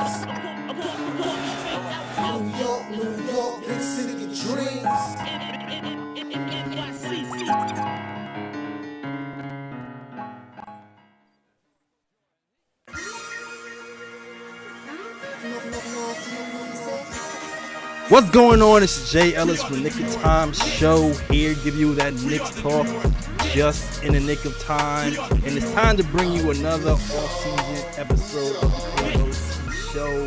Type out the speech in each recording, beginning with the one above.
New York, big city of dreams. What's going on? This is Jay Ellis from Nick of Time Show here, give you that Knicks talk just in the nick of time. And it's time to bring you another off-season episode of the KOT Show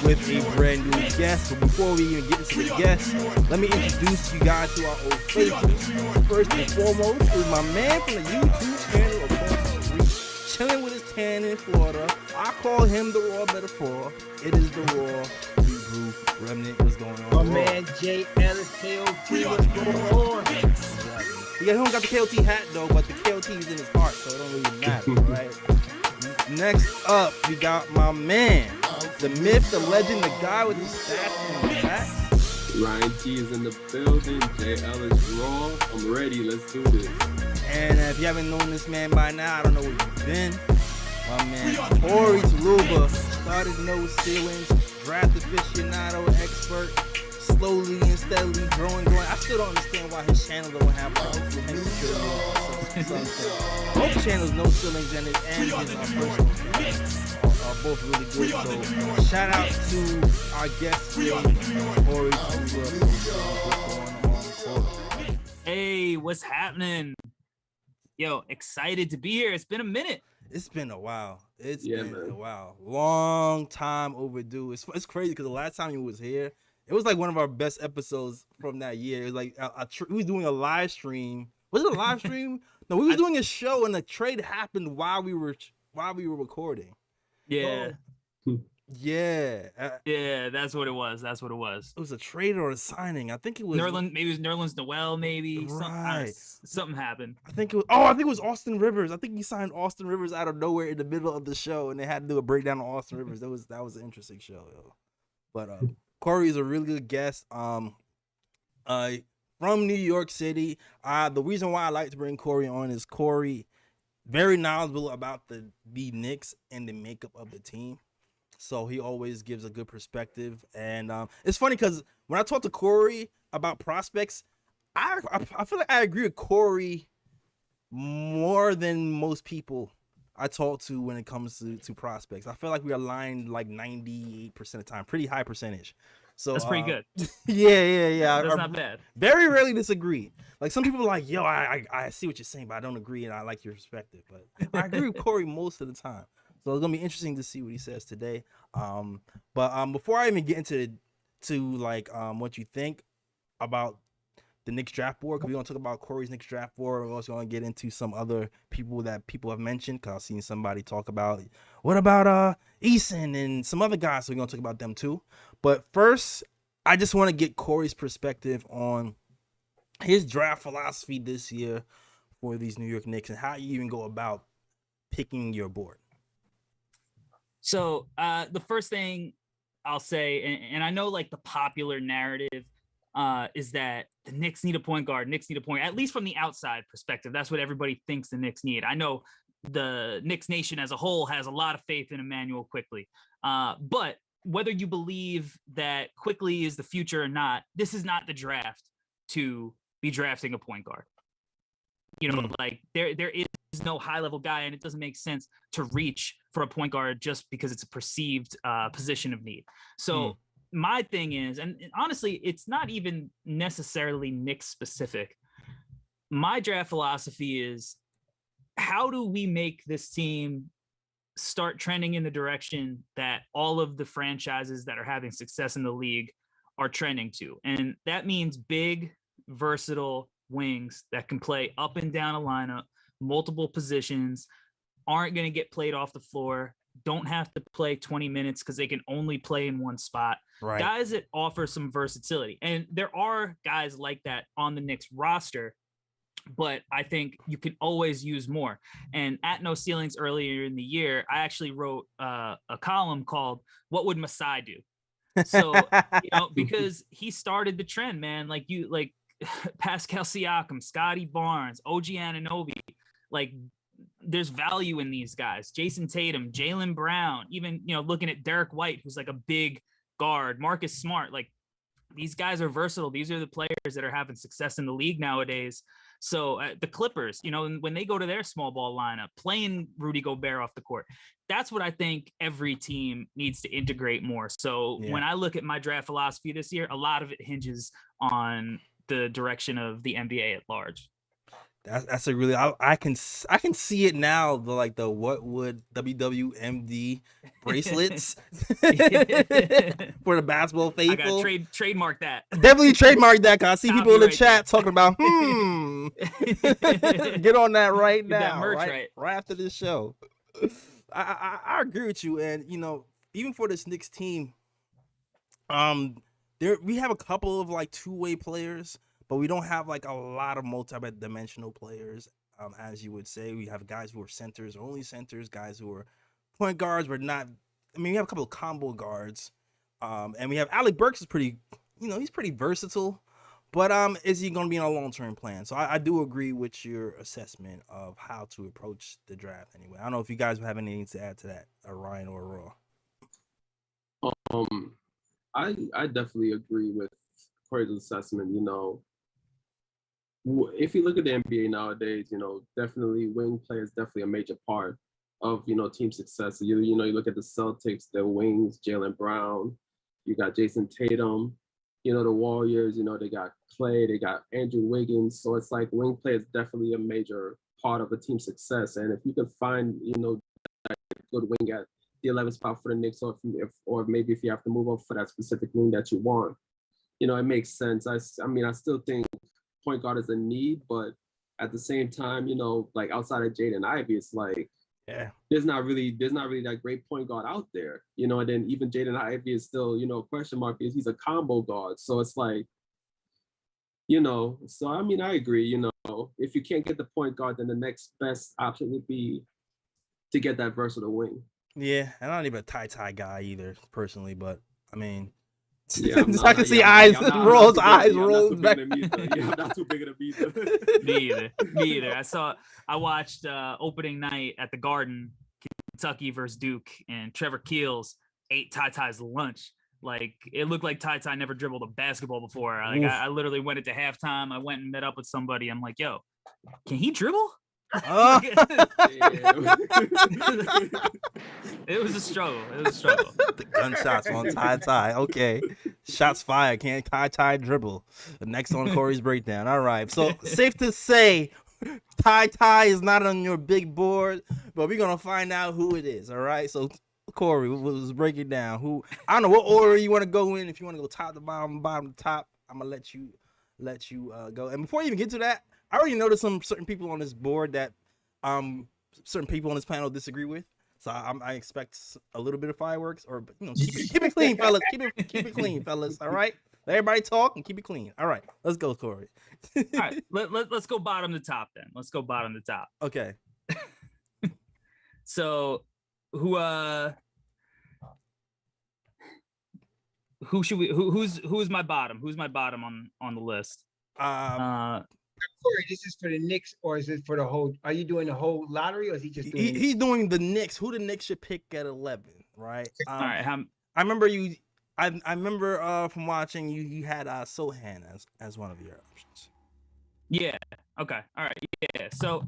with a brand new guest. But before we even get into the guest, let me introduce you guys to our old favorites. First and foremost is my man from the YouTube channel across the street, chilling with his tan in Florida. I call him the Raw Metaphor. It is the Raw Hebrew Remnant. What's going on? My man Jay Ellis, KOT, what's going on? Exactly. He don't got the KOT hat though, but the KOT is in his heart, so it don't really matter, right? Next up, we got my man, the myth, the legend, the guy with the stats and the facts. Ryan G is in the building. Jay Ellis Raw. I'm ready. Let's do this. And if you haven't known this man by now, I don't know where you've been. My man, Tari Tuluba, started no Cielings, draft aficionado expert, slowly and steadily growing. I still don't understand why his channel don't have both channels, no Cielings, and his personal channel are both really good. So shout out to our guest today, Tari Tuluba. What's going on? Hey, what's happening? Yo, excited to be here. It's been a minute. It's been a while. It's been a while. Long time overdue. It's crazy because the last time you was here, it was like one of our best episodes from that year. It was like we was doing a live stream. Was it a live stream? No, we was doing a show and the trade happened while we were recording. Yeah. Yeah. Yeah, that's what it was. That's what it was. It was a trade or a signing. I think it was Maybe it was Nerlens Noel, maybe. Right. Something happened. I think it was Austin Rivers. I think he signed Austin Rivers out of nowhere in the middle of the show, and they had to do a breakdown on Austin Rivers. That was an interesting show, yo. But Corey is a really good guest. From New York City. The reason why I like to bring Corey on is Corey very knowledgeable about the Knicks and the makeup of the team. So he always gives a good perspective. And it's funny because when I talk to Corey about prospects, I feel like I agree with Corey more than most people I talk to when it comes to prospects. I feel like we align like 98% of the time, pretty high percentage. So that's pretty good. Yeah. That's not bad. Very rarely disagree. Like some people are like, yo, I see what you're saying, but I don't agree, and I like your perspective. But I agree with Corey most of the time. So it's gonna be interesting to see what he says today. But before I even get into what you think about the Knicks draft board, because we're gonna talk about Corey's Knicks draft board. We're also gonna get into some other people that people have mentioned. Cause I've seen somebody talk about what about Eason and some other guys. So we're gonna talk about them too. But first, I just want to get Corey's perspective on his draft philosophy this year for these New York Knicks and how you even go about picking your board. So the first thing I'll say, and I know like the popular narrative is that the Knicks need a point guard. Knicks need a point, at least from the outside perspective. That's what everybody thinks the Knicks need. I know the Knicks nation as a whole has a lot of faith in Emmanuel Quickley. But whether you believe that Quickley is the future or not, this is not the draft to be drafting a point guard. You know, like there is no high level guy, and it doesn't make sense to reach for a point guard just because it's a perceived position of need. So my thing is, and honestly, it's not even necessarily Knicks specific. My draft philosophy is, how do we make this team start trending in the direction that all of the franchises that are having success in the league are trending to? And that means big, versatile wings that can play up and down a lineup, multiple positions, aren't going to get played off the floor, don't have to play 20 minutes because they can only play in one spot. Right. Guys that offer some versatility. And there are guys like that on the Knicks roster, but I think you can always use more. And at No Cielings earlier in the year, I actually wrote a column called "What Would Masai Do?" So, because he started the trend, man. Like Pascal Siakam, Scotty Barnes, OG Anunoby, like there's value in these guys. Jason Tatum, Jaylen Brown, even, looking at Derek White, who's like a big guard, Marcus Smart, like these guys are versatile. These are the players that are having success in the league nowadays. So the Clippers, when they go to their small ball lineup, playing Rudy Gobert off the court, that's what I think every team needs to integrate more. So when I look at my draft philosophy this year, a lot of it hinges on the direction of the NBA at large. That's a really I can see it now. The what would WWMD bracelets for the basketball faithful. I got trademark that. Definitely trademark that. Cause I see people in the chat there. talking about get on that right Get now. that merch right after this show. I agree with you, and even for this Knicks team, we have a couple of like two-way players. But we don't have like a lot of multi-dimensional players, as you would say. We have guys who are centers, only centers, guys who are point guards, but not. I mean, we have a couple of combo guards, and we have Alec Burks is pretty, he's pretty versatile. But is he going to be in a long-term plan? So I do agree with your assessment of how to approach the draft. Anyway, I don't know if you guys have anything to add to that, Ryan or Raw. I definitely agree with Corey's assessment. If you look at the NBA nowadays, definitely wing play is definitely a major part of, team success. You look at the Celtics, their wings, Jaylen Brown, you got Jason Tatum, the Warriors, they got Clay, they got Andrew Wiggins. So it's like wing play is definitely a major part of a team success. And if you could find, that good wing at the 11th spot for the Knicks, or maybe if you have to move up for that specific wing that you want, it makes sense. I still think point guard is a need, but at the same time, like outside of Jaden Ivey, it's like there's not really that great point guard out there, and then even Jaden Ivey is still, question mark because he's a combo guard. So it's like, so I agree, if you can't get the point guard, then the next best option would be to get that versatile wing. Yeah, and I'm not even a tie guy either, personally, but I mean. Yeah, I can see eyes rolls back. I'm not too big of a beat. Me either. I watched opening night at the Garden, Kentucky versus Duke, and Trevor Keels ate Ty's lunch. Like, it looked like Ty never dribbled a basketball before. Like, I literally went into halftime. I went and met up with somebody. I'm like, yo, can he dribble? It was a struggle. The gunshots on Ty. Okay. Shots fired. Can't Ty dribble. The next on Corey's breakdown. All right. So safe to say Ty is not on your big board, but we're gonna find out who it is. All right. So Corey, let's break it down. I don't know what order you want to go in. If you want to go top to bottom to top, I'm gonna let you go. And before you even get to that, I already noticed some certain people on this board that certain people on this panel disagree with. So I expect a little bit of fireworks, or keep it clean, fellas. Keep it clean, fellas. All right, let everybody talk and keep it clean. All right, let's go, Corey. All right, let's go bottom to top then. Let's go bottom to top. Okay. So who should we? Who's my bottom? Who's my bottom on the list? Corey, this is for the Knicks, or is it for the whole? Are you doing the whole lottery, or is he just doing? He's doing the Knicks. Who the Knicks should pick at 11, right? All right. I remember you. I remember from watching you had Sohan as one of your options. Yeah. Okay. All right. Yeah. So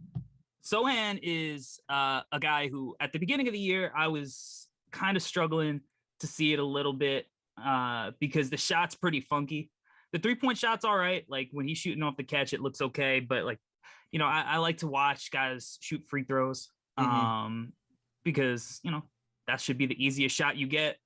Sohan is a guy who, at the beginning of the year, I was kind of struggling to see it a little bit because the shot's pretty funky. The 3-point shot's all right. Like, when he's shooting off the catch, it looks okay. But, like, I like to watch guys shoot free throws because, that should be the easiest shot you get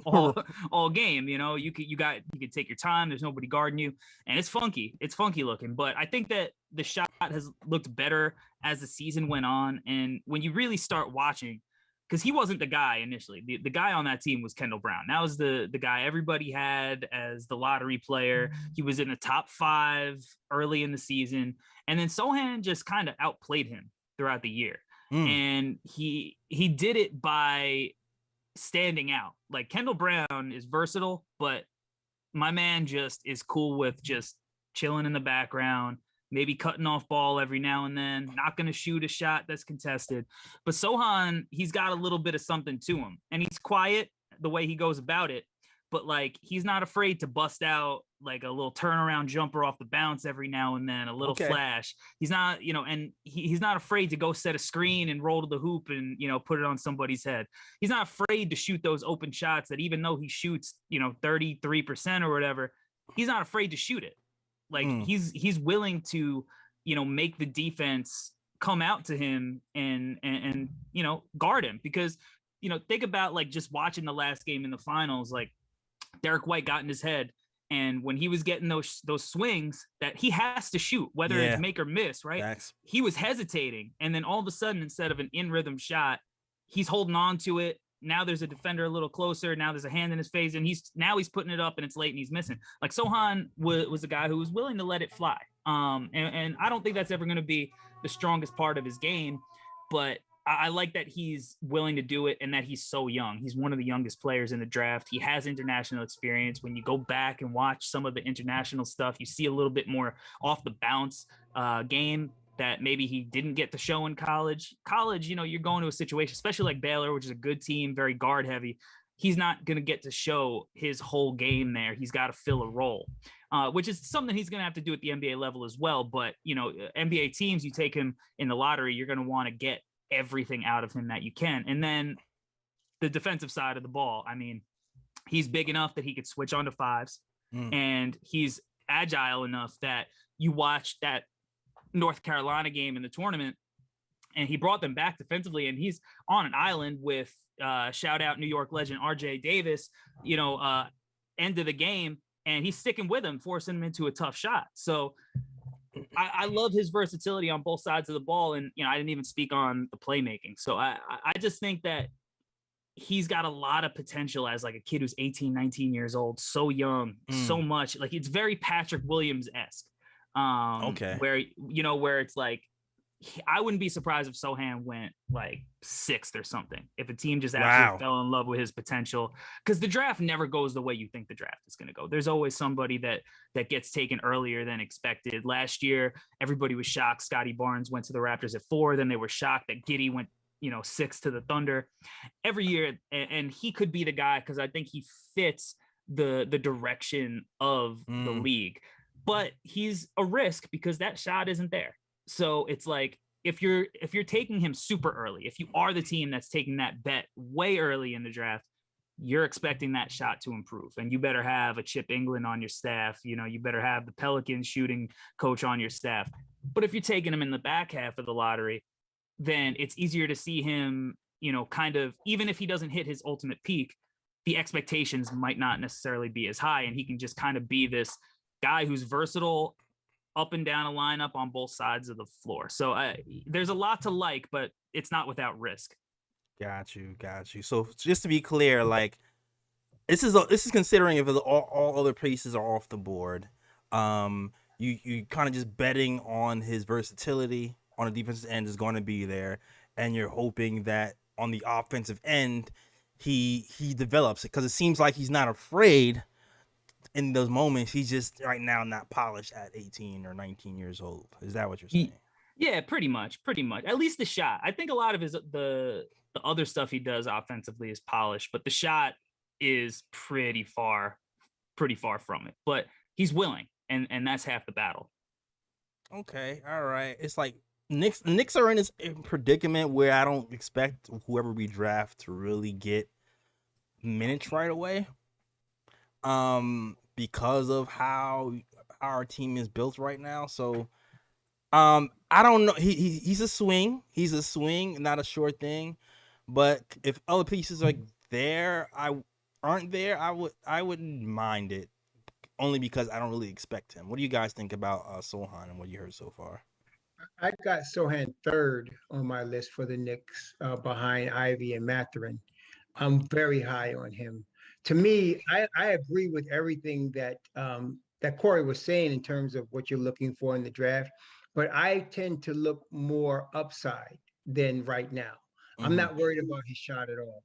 all game. You could take your time. There's nobody guarding you, and it's funky. It's funky looking. But I think that the shot has looked better as the season went on. And when you really start watching, because he wasn't the guy initially. The guy on that team was Kendall Brown. That was the guy everybody had as the lottery player. He was in the top 5 early in the season. And then Sohan just kind of outplayed him throughout the year. And he did it by standing out. Like, Kendall Brown is versatile, but my man just is cool with just chilling in the background, maybe cutting off ball every now and then, not going to shoot a shot that's contested. But Sohan, he's got a little bit of something to him, and he's quiet the way he goes about it. But like, he's not afraid to bust out like a little turnaround jumper off the bounce every now and then, a little flash. He's not, and he's not afraid to go set a screen and roll to the hoop and, put it on somebody's head. He's not afraid to shoot those open shots that even though he shoots, 33% or whatever, he's not afraid to shoot it. Like he's willing to, make the defense come out to him and guard him, because, think about like just watching the last game in the finals, like Derek White got in his head. And when he was getting those swings that he has to shoot, whether it's make or miss, right? Facts. He was hesitating. And then all of a sudden, instead of an in-rhythm shot, he's holding on to it. Now there's a defender a little closer. Now there's a hand in his face, and he's putting it up, and it's late, and he's missing. Like Sohan was a guy who was willing to let it fly. And I don't think that's ever going to be the strongest part of his game, but I like that he's willing to do it and that he's so young. He's one of the youngest players in the draft. He has international experience. When you go back and watch some of the international stuff, you see a little bit more off the bounce game that maybe he didn't get to show in college. College, you're going to a situation, especially like Baylor, which is a good team, very guard heavy. He's not going to get to show his whole game there. He's got to fill a role, which is something he's going to have to do at the NBA level as well. But, NBA teams, you take him in the lottery, you're going to want to get everything out of him that you can. And then the defensive side of the ball, I mean, he's big enough that he could switch on to fives, and he's agile enough that you watch that North Carolina game in the tournament and he brought them back defensively, and he's on an island with shout out New York legend RJ Davis, end of the game, and he's sticking with him, forcing him into a tough shot. So I love his versatility on both sides of the ball. And, I didn't even speak on the playmaking. So I just think that he's got a lot of potential as like a kid who's 18, 19 years old, so young, so much. Like, it's very Patrick Williams-esque. Where it's like, I wouldn't be surprised if Sohan went like 6th or something, if a team just absolutely fell in love with his potential, because the draft never goes the way you think the draft is going to go. There's always somebody that gets taken earlier than expected. Last year, everybody was shocked Scotty Barnes went to the Raptors at 4. Then they were shocked that Giddey went 6 to the Thunder. Every year, and he could be the guy, because I think he fits the direction of the league. But he's a risk because that shot isn't there. So it's like, if you're taking him super early, if you are the team that's taking that bet way early in the draft, you're expecting that shot to improve, and you better have a Chip England on your staff. You better have the Pelicans shooting coach on your staff. But if you're taking him in the back half of the lottery, then it's easier to see him, kind of, even if he doesn't hit his ultimate peak, the expectations might not necessarily be as high, and he can just kind of be this guy who's versatile up and down a lineup on both sides of the floor. So there's a lot to like, but it's not without risk. Got you. So just to be clear, like, this is considering if all other pieces are off the board. You kind of just betting on his versatility on the defensive end is going to be there, and you're hoping that on the offensive end he develops it, because it seems like he's not afraid in those moments. He's just right now not polished at 18 or 19 years old. Is that what you're saying? Yeah, pretty much. At least the shot. I think a lot of the other stuff he does offensively is polished, but the shot is pretty far from it. But he's willing, and that's half the battle. Okay, all right. It's like Knicks are in this predicament where I don't expect whoever we draft to really get minutes right away. Because of how our team is built right now. So I don't know. He's a swing, not a sure thing. But if other pieces are there, I wouldn't mind it, only because I don't really expect him. What do you guys think about Sohan and what you heard so far? I got Sohan 3rd on my list for the Knicks, behind Ivy and Mathurin. I'm very high on him. To me, I agree with everything that Corey was saying in terms of what you're looking for in the draft, but I tend to look more upside than right now. I'm not worried about his shot at all.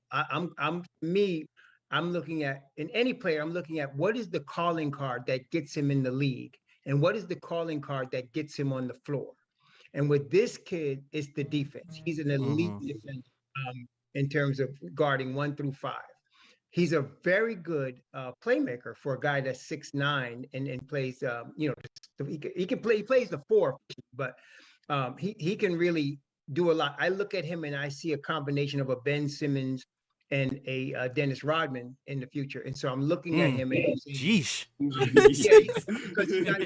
I'm looking at, in any player, I'm looking at what is the calling card that gets him in the league. And what is the calling card that gets him on the floor? And with this kid, it's the defense. He's an elite defender in terms of guarding 1 through 5. He's a very good playmaker for a guy that's 6'9" and plays. He can play. He plays the 4, but he can really do a lot. I look at him and I see a combination of a Ben Simmons and a Dennis Rodman in the future. And so I'm looking at him and I'm saying, Jeesh. because he's got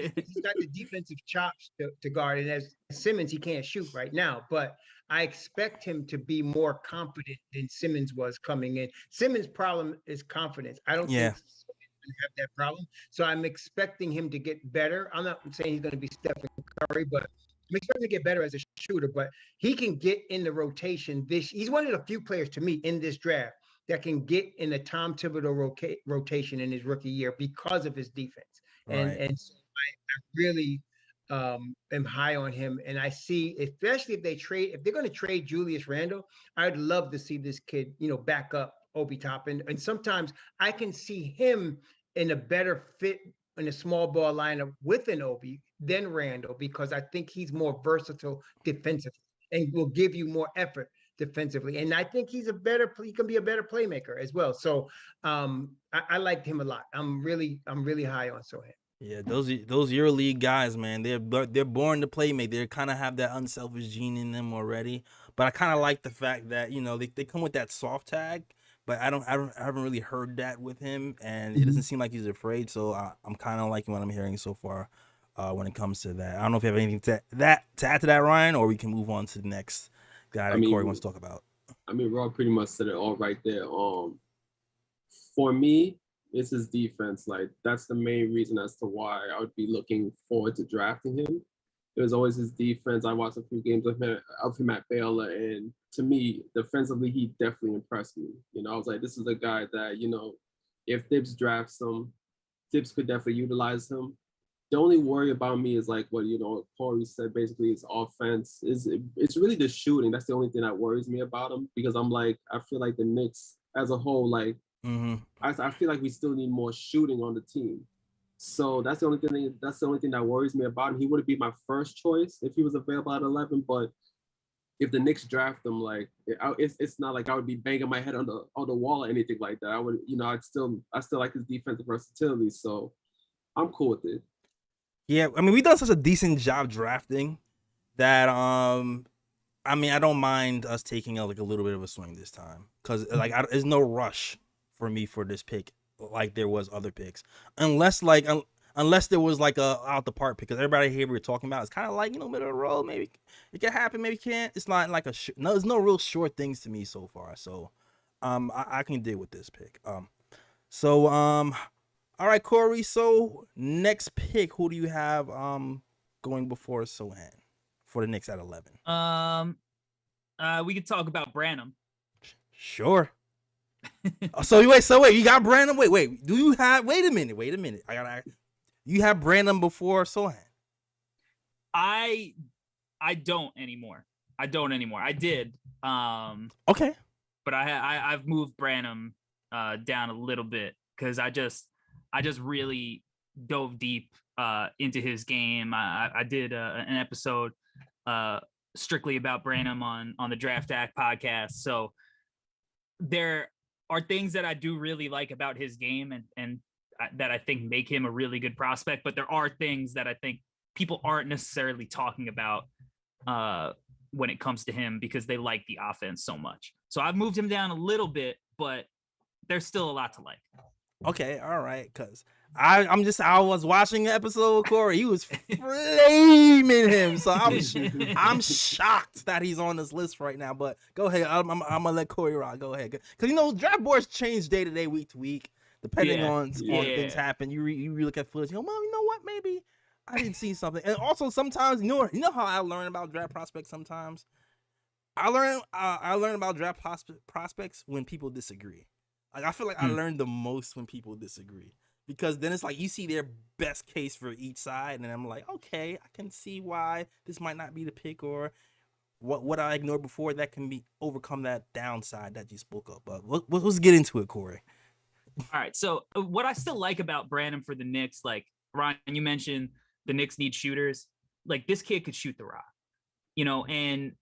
the defensive chops to guard. And as Simmons, he can't shoot right now, but I expect him to be more confident than Simmons was coming in. Simmons' problem is confidence. I don't think Simmons have that problem. So I'm expecting him to get better. I'm not saying he's going to be Stephen Curry, but I'm expecting to get better as a shooter. But he can get in the rotation. He's one of the few players to me in this draft that can get in the Tom Thibodeau rotation in his rookie year because of his defense. Right. And so I really am high on him. And I see, especially if they're going to trade Julius Randle, I'd love to see this kid, back up Obi Toppin. And sometimes I can see him in a better fit in a small ball lineup with an Obi than Randle, because I think he's more versatile defensively and will give you more effort defensively. And I think he can be a better playmaker as well. So I liked him a lot. I'm really high on Sohan. Yeah, those EuroLeague guys, man, they're born to play, mate. They kind of have that unselfish gene in them already. But I kind of like the fact that they come with that soft tag, but I haven't really heard that with him, and it doesn't seem like he's afraid. So I'm kind of liking what I'm hearing so far when it comes to that. I don't know if you have anything to add to that, Ryan, or we can move on to the next guy that Corey wants to talk about. I mean, Rob pretty much said it all right there. For me, it's his defense. Like, that's the main reason as to why I would be looking forward to drafting him. It was always his defense. I watched a few games of him at Baylor, and to me, defensively, he definitely impressed me. I was like, this is a guy that, if Thibs drafts him, Thibs could definitely utilize him. The only worry about me is like what Corey said. Basically, his offense it's really the shooting. That's the only thing that worries me about him, because I'm like, I feel like the Knicks as a whole, like, I feel like we still need more shooting on the team. So that's the only thing that worries me about him. He would be my first choice if he was available at 11. But if the Knicks draft him, like, it's not like I would be banging my head on the wall or anything like that. I would, I still like his defensive versatility. So I'm cool with it. Yeah, I mean, we've done such a decent job drafting that I mean, I don't mind us taking a little bit of a swing this time, because there's no rush for me for this pick like there was other picks, unless there was like a out the park pick, because everybody here we were talking about is kind of like middle of the road. Maybe it can happen, maybe it can't. It's not like there's no real short things to me so far. So I can deal with this pick. All right, Corey. So next pick, who do you have going before Sohan for the Knicks at 11? We could talk about Branham. Sure. So wait, you got Branham? Wait. Do you have? Wait a minute. You have Branham before Sohan? I don't anymore. I did. Okay. But I've moved Branham down a little bit, because I just really dove deep into his game. I did an episode strictly about Branham on the Draft Act podcast. So there are things that I do really like about his game and that I think make him a really good prospect. But there are things that I think people aren't necessarily talking about when it comes to him, because they like the offense so much. So I've moved him down a little bit, but there's still a lot to like. Okay, all right, because I was watching the episode with Corey. He was flaming him, so I'm shocked that he's on this list right now. But go ahead, I'm gonna let Corey rock. Go ahead, because draft boards change day to day, week to week, depending on things happen. You look at footage, Mom, you know what? Maybe I didn't see something. And also sometimes, you know how I learn about draft prospects. Sometimes I learn about draft prospects when people disagree. Like, I feel like I learned the most when people disagree, because then it's like you see their best case for each side, and I'm like, okay, I can see why this might not be the pick, or what I ignored before that can be overcome that downside that you spoke of. But let's get into it, Corey. All right. So what I still like about Branham for the Knicks, like Ryan, you mentioned the Knicks need shooters. Like, this kid could shoot the rock, you know, and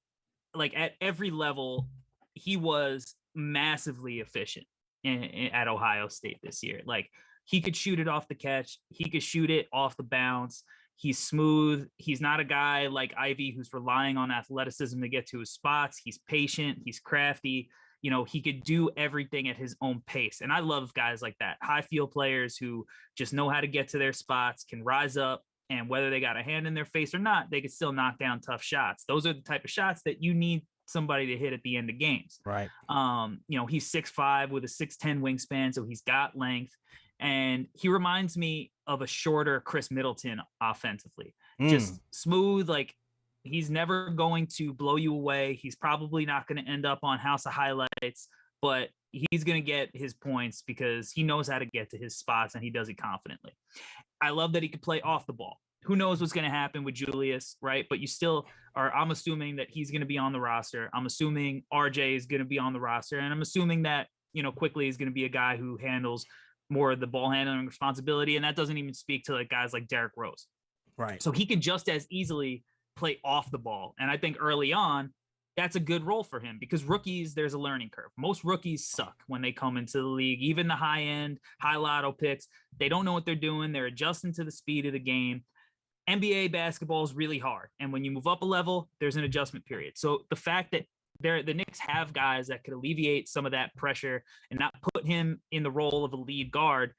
like at every level, he was massively efficient at Ohio State this year. Like, he could shoot it off the catch. He could shoot it off the bounce. He's smooth. He's not a guy like Ivy who's relying on athleticism to get to his spots. He's patient. He's crafty. You know, he could do everything at his own pace. And I love guys like that. High field players who just know how to get to their spots, can rise up, and whether they got a hand in their face or not, they can still knock down tough shots. Those are the type of shots that you need somebody to hit at the end of games. Right. You know, he's 6'5" with a 6'10" wingspan, so he's got length. And he reminds me of a shorter Chris Middleton offensively. Just smooth, like, he's never going to blow you away. He's probably not going to end up on House of Highlights, but he's going to get his points because he knows how to get to his spots and he does it confidently. I love that he can play off the ball. Who knows what's going to happen with Julius, right? But you still are, I'm assuming that he's going to be on the roster. I'm assuming RJ is going to be on the roster. And I'm assuming that, you know, Quickly is going to be a guy who handles more of the ball handling responsibility. And that doesn't even speak to like guys like Derrick Rose. Right. So he can just as easily play off the ball. And I think early on, that's a good role for him because rookies, there's a learning curve. Most rookies suck when they come into the league, even the high end, high lotto picks. They don't know what they're doing. They're adjusting to the speed of the game. NBA basketball is really hard. And when you move up a level, there's an adjustment period. So the fact that the Knicks have guys that could alleviate some of that pressure and not put him in the role of a lead guard,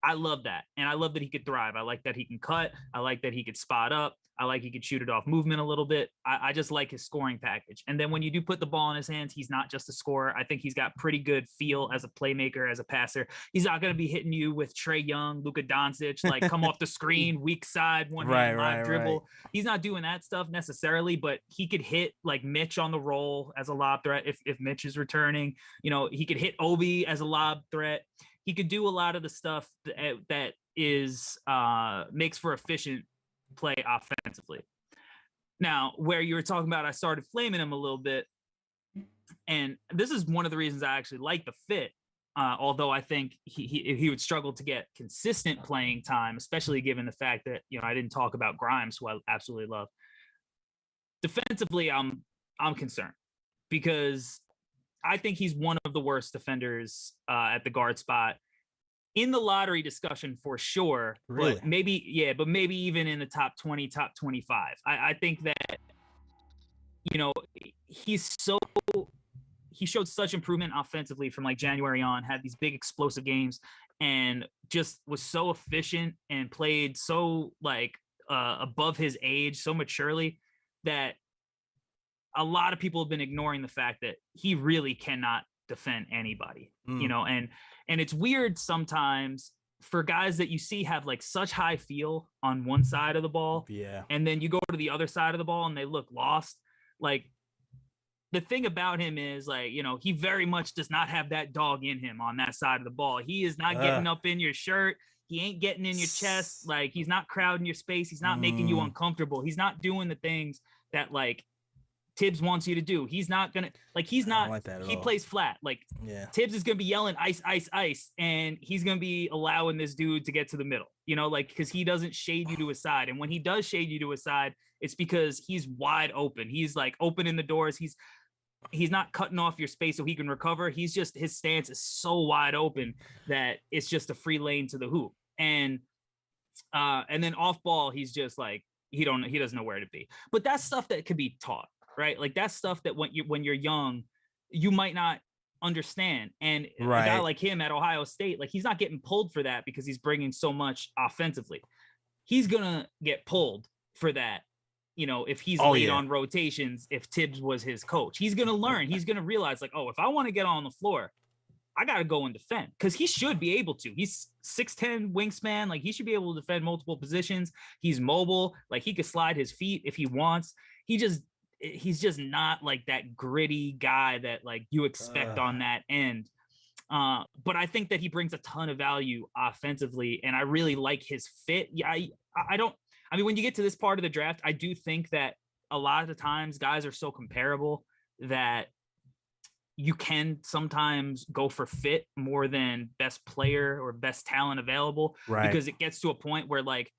I love that. And I love that he could thrive. I like that he can cut. I like that he could spot up. I like he could shoot it off movement a little bit. I just like his scoring package. And then when you do put the ball in his hands, he's not just a scorer. I think he's got pretty good feel as a playmaker, as a passer. He's not going to be hitting you with Trae Young, Luka Doncic, like come off the screen, weak side, one-hand live dribble. Right. He's not doing that stuff necessarily, but he could hit like Mitch on the roll as a lob threat if Mitch is returning. You know, he could hit Obi as a lob threat. He could do a lot of the stuff that is makes for efficient play offensively. Now, where you were talking about, I started flaming him a little bit, and this is one of the reasons I actually like the fit. Although I think he would struggle to get consistent playing time, especially given the fact that, you know, I didn't talk about Grimes, who I absolutely love. Defensively, I'm concerned because I think he's one of the worst defenders at the guard spot in the lottery discussion for sure. Really? But maybe even in the top 20, top 25. I think that, you know, he showed such improvement offensively from like January on, had these big explosive games and just was so efficient and played so like above his age, so maturely that a lot of people have been ignoring the fact that he really cannot defend anybody, you know, and it's weird sometimes for guys that you see have like such high feel on one side of the ball. Yeah. And then you go to the other side of the ball and they look lost. Like the thing about him is like, you know, he very much does not have that dog in him on that side of the ball. He is not getting up in your shirt. He ain't getting in your chest. Like he's not crowding your space. He's not making you uncomfortable. He's not doing the things that like Tibbs wants you to do. He's not gonna like he plays flat. Like Tibbs is gonna be yelling ice, ice, ice, and he's gonna be allowing this dude to get to the middle, you know, like because he doesn't shade you to his side. And when he does shade you to his side, it's because he's wide open. He's like opening the doors. He's not cutting off your space so he can recover. He's just his stance is so wide open that it's just a free lane to the hoop. And then off ball, he's just like he doesn't know where to be. But that's stuff that could be taught. Right. Like that's stuff that when you're young, you might not understand. And a guy like him at Ohio State, like he's not getting pulled for that because he's bringing so much offensively. He's going to get pulled for that. You know, if he's late on rotations, if Tibbs was his coach, he's going to learn. He's going to realize like, oh, if I want to get on the floor, I got to go and defend because he should be able to. He's 6'10" wingspan. Like he should be able to defend multiple positions. He's mobile. Like he could slide his feet if he wants. He's just not like that gritty guy that like you expect on that end. But I think that he brings a ton of value offensively and I really like his fit. Yeah. I mean, when you get to this part of the draft, I do think that a lot of the times guys are so comparable that you can sometimes go for fit more than best player or best talent available because it gets to a point where like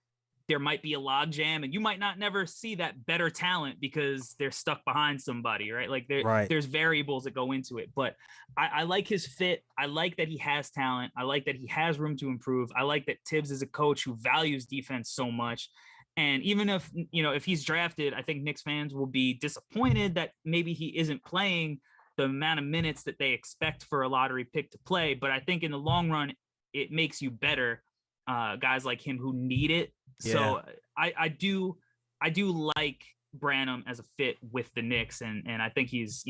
there might be a log jam and you might not never see that better talent because they're stuck behind somebody, right? Like there's variables that go into it, but I like his fit. I like that he has talent. I like that he has room to improve. I like that Tibbs is a coach who values defense so much. And even if, if he's drafted, I think Knicks fans will be disappointed that maybe he isn't playing the amount of minutes that they expect for a lottery pick to play. But I think in the long run, it makes you better. Guys like him who need it. Yeah. So I do like Branham as a fit with the Knicks, and I think he's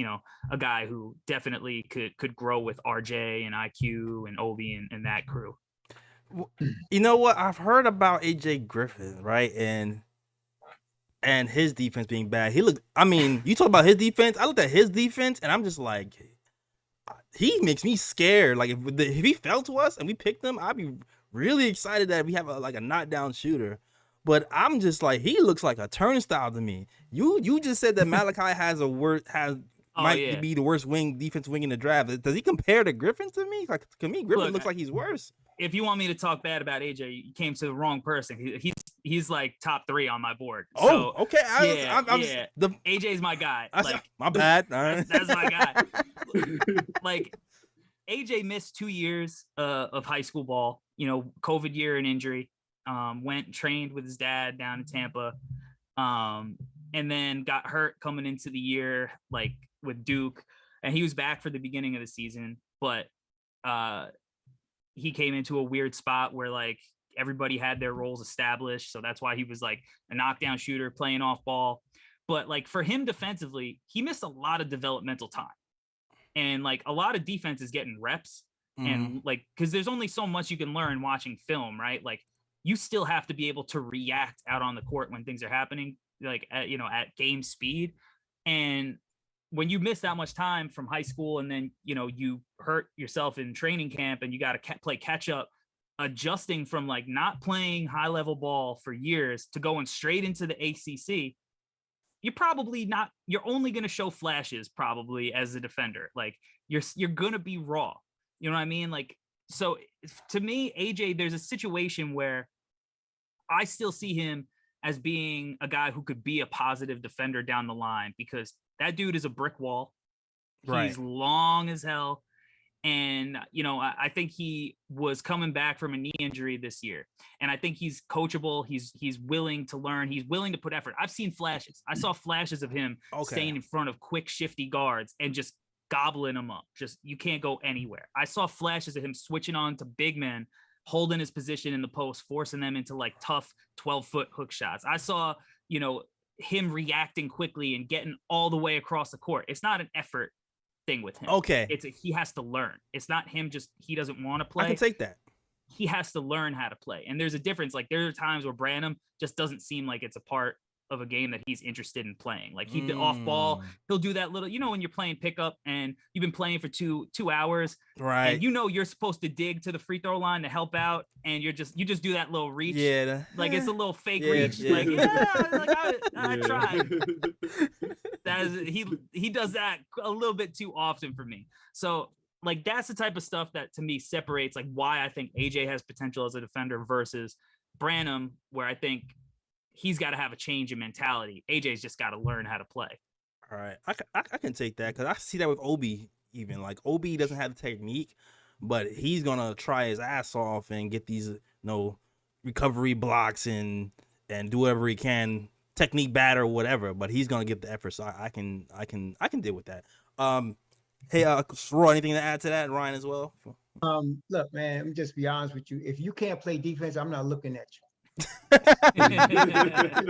a guy who definitely could grow with RJ and IQ and Obi and that crew. You know what? I've heard about AJ Griffin, right? And his defense being bad. You talk about his defense. I looked at his defense and I'm just like, he makes me scared. Like if he fell to us and we picked him, I'd be really excited that we have a knockdown shooter. But I'm just like, he looks like a turnstile to me. You just said that Malaki might be the worst defensive wing in the draft. Does he compare to Griffin to me? Like to me, Griffin looks like he's worse. If you want me to talk bad about AJ, you came to the wrong person. He's like top 3 on my board. So, okay. AJ's my guy. My bad. That's my guy. Like AJ missed 2 years of high school ball. COVID year and injury. Went and trained with his dad down in Tampa, and then got hurt coming into the year, like with Duke, and he was back for the beginning of the season, but he came into a weird spot where like everybody had their roles established, so that's why he was like a knockdown shooter playing off ball. But like for him defensively, he missed a lot of developmental time, and like a lot of defense is getting reps, and like because there's only so much you can learn watching film, right? Like you still have to be able to react out on the court when things are happening, like at game speed. And when you miss that much time from high school and then, you hurt yourself in training camp and you got to play catch up, adjusting from like not playing high level ball for years to going straight into the ACC, you're only going to show flashes probably as a defender. Like you're going to be raw. You know what I mean? Like, so to me, AJ, there's a situation where I still see him as being a guy who could be a positive defender down the line because that dude is a brick wall. Right. He's long as hell. And, I think he was coming back from a knee injury this year. And I think he's coachable. He's willing to learn. He's willing to put effort. I've seen flashes. I saw flashes of him staying in front of quick, shifty guards and just gobbling them up. Just, you can't go anywhere. I saw flashes of him switching on to big men, holding his position in the post, forcing them into like tough 12-foot hook shots. I saw, him reacting quickly and getting all the way across the court. It's not an effort thing with him. Okay. He has to learn. It's not him he doesn't want to play. I can take that. He has to learn how to play. And there's a difference. Like there are times where Branham just doesn't seem like it's a part of a game that he's interested in playing. Like he'd be off ball. He'll do that little, when you're playing pickup and you've been playing for two hours, right? And you're supposed to dig to the free throw line to help out, and you just do that little reach. Yeah, like it's a little fake reach. Yeah. Like I tried. He does that a little bit too often for me. So like that's the type of stuff that to me separates like why I think AJ has potential as a defender versus Branham, where I think he's got to have a change in mentality. AJ's just got to learn how to play. All right. I can take that because I see that with Obi even. Like Obi doesn't have the technique, but he's going to try his ass off and get these recovery blocks and do whatever he can, technique bad or whatever, but he's going to get the effort. So I can deal with that. Hey, Roy, anything to add to that? Ryan as well? Look, man, let me just be honest with you. If you can't play defense, I'm not looking at you. The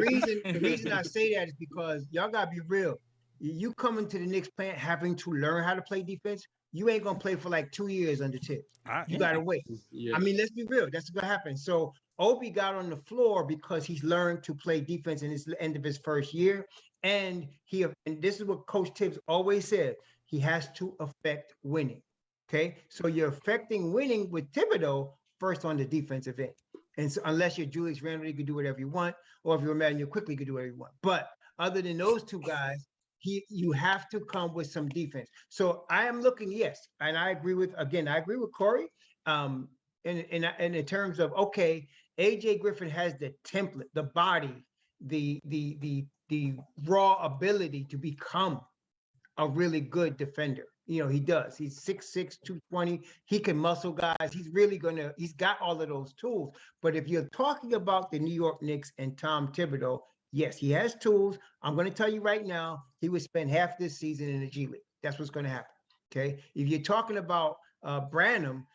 reason I say that is because y'all gotta be real. You coming to the Knicks plant having to learn how to play defense, you ain't gonna play for like 2 years under Tibbs. You gotta wait. Yeah. I mean, let's be real. That's what happened. So Obi got on the floor because he's learned to play defense in his end of his first year, and this is what Coach Tibbs always said: he has to affect winning. Okay, so you're affecting winning with Thibodeau first on the defensive end. And so unless you're Julius Randle, you can do whatever you want, or if you're Emmanuel quickly, you can do whatever you want. But other than those two guys, you have to come with some defense. So I am looking, yes, and I agree with Corey. In terms of, okay, AJ Griffin has the template, the body, the raw ability to become a really good defender. He does. He's 6'6", 220. He can muscle guys. He's got all of those tools. But if you're talking about the New York Knicks and Tom Thibodeau, yes, he has tools. I'm going to tell you right now, he would spend half this season in the G League. That's what's going to happen. Okay. If you're talking about Branham,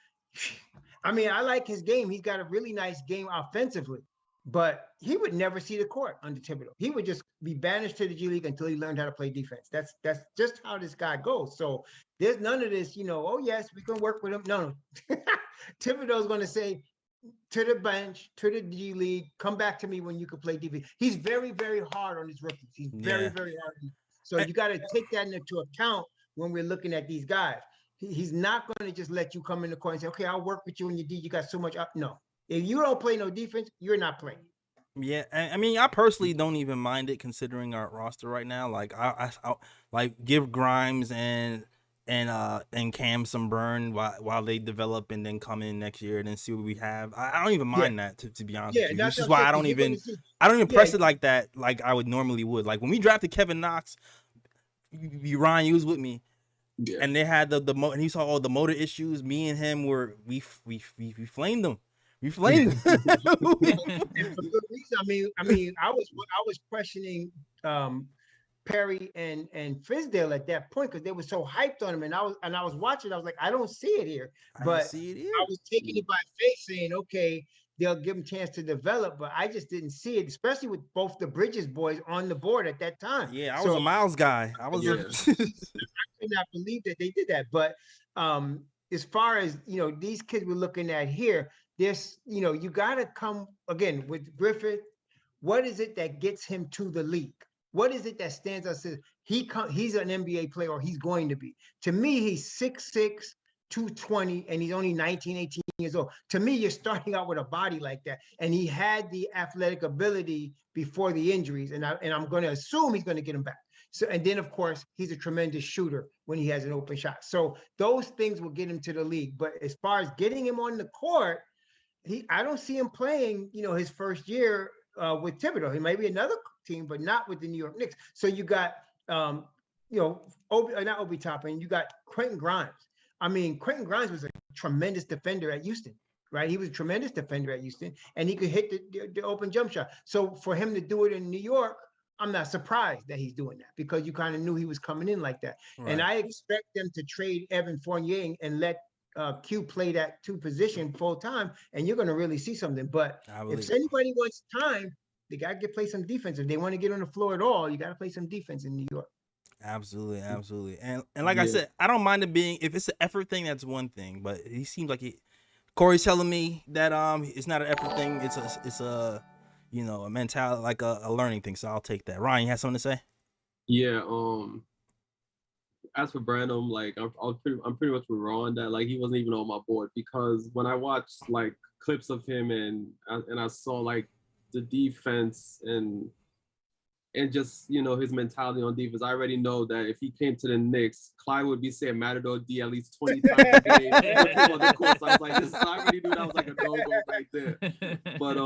I mean, I like his game. He's got a really nice game offensively, but he would never see the court under Thibodeau. He would just be banished to the G League until he learned how to play defense. That's just how this guy goes. So there's none of this, oh yes, we can work with him. No. Thibodeau's going to say to the bench, to the G League, come back to me when you can play defense. He's very, very hard on his rookies. He's very, very hard. So you got to take that into account when we're looking at these guys. He's not going to just let you come in the court and say, okay, I'll work with you in your D. You got so much up. No. If you don't play no defense, you're not playing. Yeah, I mean, I personally don't even mind it considering our roster right now. Like, I like give Grimes and Cam some burn while they develop, and then come in next year and then see what we have. I don't even mind that to be honest with you. This is why I don't even press it like that, like I would normally would. Like when we drafted Kevin Knox, Ryan, you was with me. Yeah. And they had the and he saw all the motor issues. Me and him we flamed them. We flamed them. And for good reason. I mean, I was questioning Perry and Fizdale at that point because they were so hyped on him, and I was watching. I was like, I don't see it here, but I was taking it by faith, saying, okay, they'll give him a chance to develop, but I just didn't see it, especially with both the Bridges boys on the board at that time. Yeah, I was a Miles guy. I was. I could not believe that they did that. But as far as these kids we're looking at here, you got to come again with Griffin. What is it that gets him to the league? What is it that stands out? Says he's an NBA player, or he's going to be. To me, he's 6'6", 220, and he's only 19, 18 years old. To me, you're starting out with a body like that, and he had the athletic ability before the injuries, and I'm going to assume he's going to get him back. So, and then of course he's a tremendous shooter when he has an open shot. So those things will get him to the league. But as far as getting him on the court, I don't see him playing, his first year with Thibodeau. He might be another team, but not with the New York Knicks. So you got, not Obi Toppin, you got Quentin Grimes. I mean, Quentin Grimes was a tremendous defender at Houston, right? He was a tremendous defender at Houston, and he could hit the open jump shot. So for him to do it in New York, I'm not surprised that he's doing that, because you kind of knew he was coming in like that. Right. And I expect them to trade Evan Fournier and let Q play that two position full time, and you're going to really see something. But if anybody wants time, they got to play some defense. If they want to get on the floor at all, you got to play some defense in New York. Absolutely. And like I said, I don't mind it being, if it's an effort thing, that's one thing. But he seems like Corey's telling me that it's not an effort thing. It's a a mentality, like a learning thing. So I'll take that. Ryan, you have something to say? Yeah. As for Branham, like I'm pretty much raw on that. Like he wasn't even on my board, because when I watched like clips of him and I saw like the defense and just his mentality on defense, I already know that if he came to the Knicks, Clyde would be saying Matador D at least 20 times a game. I was like, I already knew that was like a no-go right there. But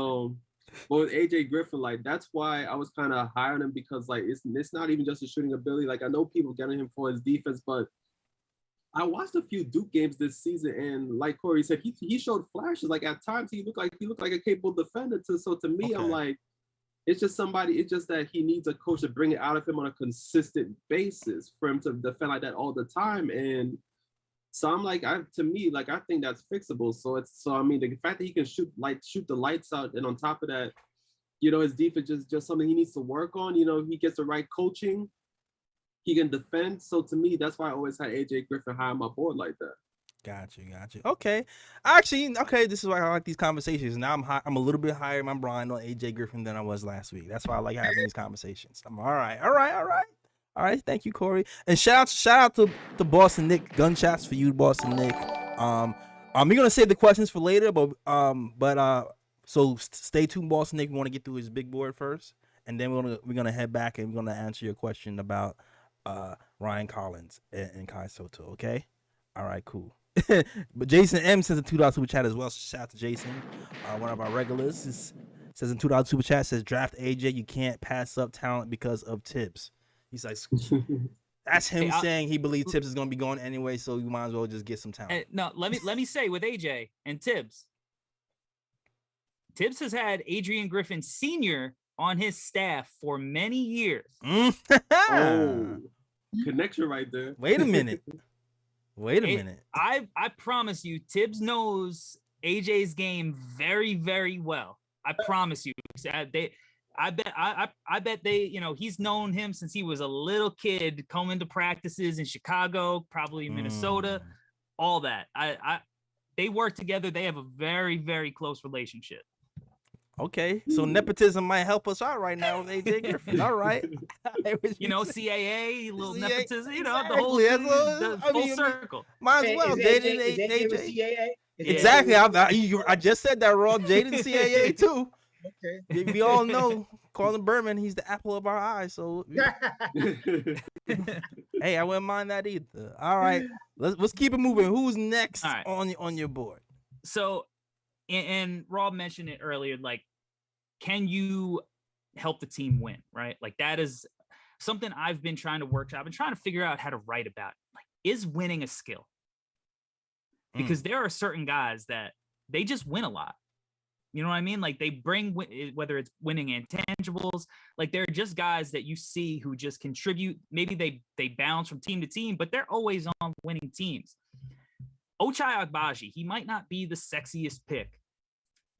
with AJ Griffin, like that's why I was kind of high on him, because like it's not even just a shooting ability. Like I know people getting him for his defense, but I watched a few Duke games this season, and like Corey said, he showed flashes. Like at times he looked like a capable defender. So to me, I'm like, it's just that he needs a coach to bring it out of him on a consistent basis for him to defend like that all the time. And so I'm like, I think that's fixable. So I mean, the fact that he can shoot the lights out, and on top of that, his defense is just something he needs to work on. He gets the right coaching, he can defend. So to me, that's why I always had AJ Griffin high on my board like that. Got you. Okay. Actually, this is why I like these conversations. Now I'm a little bit higher in my brain on AJ Griffin than I was last week. That's why I like having these conversations. I'm all right. All right, thank you, Corey. And shout out to the Boston Knick. Gunshots for you, Boston Knick. We're gonna save the questions for later, so stay tuned, Boston Knick. We want to get through his big board first, and then we're gonna head back and we're gonna answer your question about Ryan Collins and Kai Soto. Okay. All right, cool. But Jason M says a $2 super chat as well. So shout out to Jason, one of our regulars. Says in $2 super chat, says draft AJ. You can't pass up talent because of Tibbs. He's like, that's him saying he believes Tibbs is gonna be going anyway, so you might as well just get some talent. No, let me say with AJ and Tibbs. Tibbs has had Adrian Griffin Sr. on his staff for many years. Oh, connection right there. Wait a minute. I promise you, Tibbs knows AJ's game very, very well. I promise you. I bet they, he's known him since he was a little kid, coming to practices in Chicago, probably Minnesota, all that. They work together. They have a very, very close relationship. Okay, so nepotism might help us out right now with AJ Griffin. All right, CAA, little nepotism, exactly. the whole full circle. Might as well. AJ. Exactly. I just said that wrong. Jaden CAA too. Okay. We all know Colin Berman. He's the apple of our eye. So hey, I wouldn't mind that either. All right, let's keep it moving. Who's next on your board? So. And Rob mentioned it earlier, like, can you help the team win, right? Like, that is something I've been trying to workshop. I've been trying to figure out how to write about it. Like, is winning a skill? Because there are certain guys that they just win a lot. You know what I mean? Like, they bring, whether it's winning intangibles, like, they're just guys that you see who just contribute. Maybe they bounce from team to team, but they're always on winning teams. Ochai Agbaji, he might not be the sexiest pick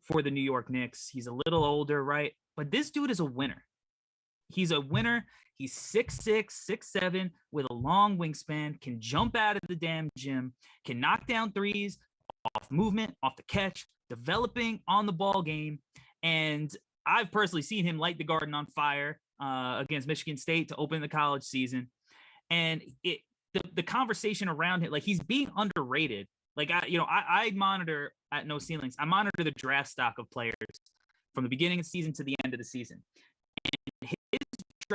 for the New York Knicks. He's a little older, right? But this dude is a winner. He's a winner. He's 6'6", 6'7", with a long wingspan, can jump out of the damn gym, can knock down threes, off movement, off the catch, developing on the ball game. And I've personally seen him light the Garden on fire against Michigan State to open the college season. And the conversation around him, like, he's being underrated. Like, I monitor at No Cielings. I monitor the draft stock of players from the beginning of the season to the end of the season. And his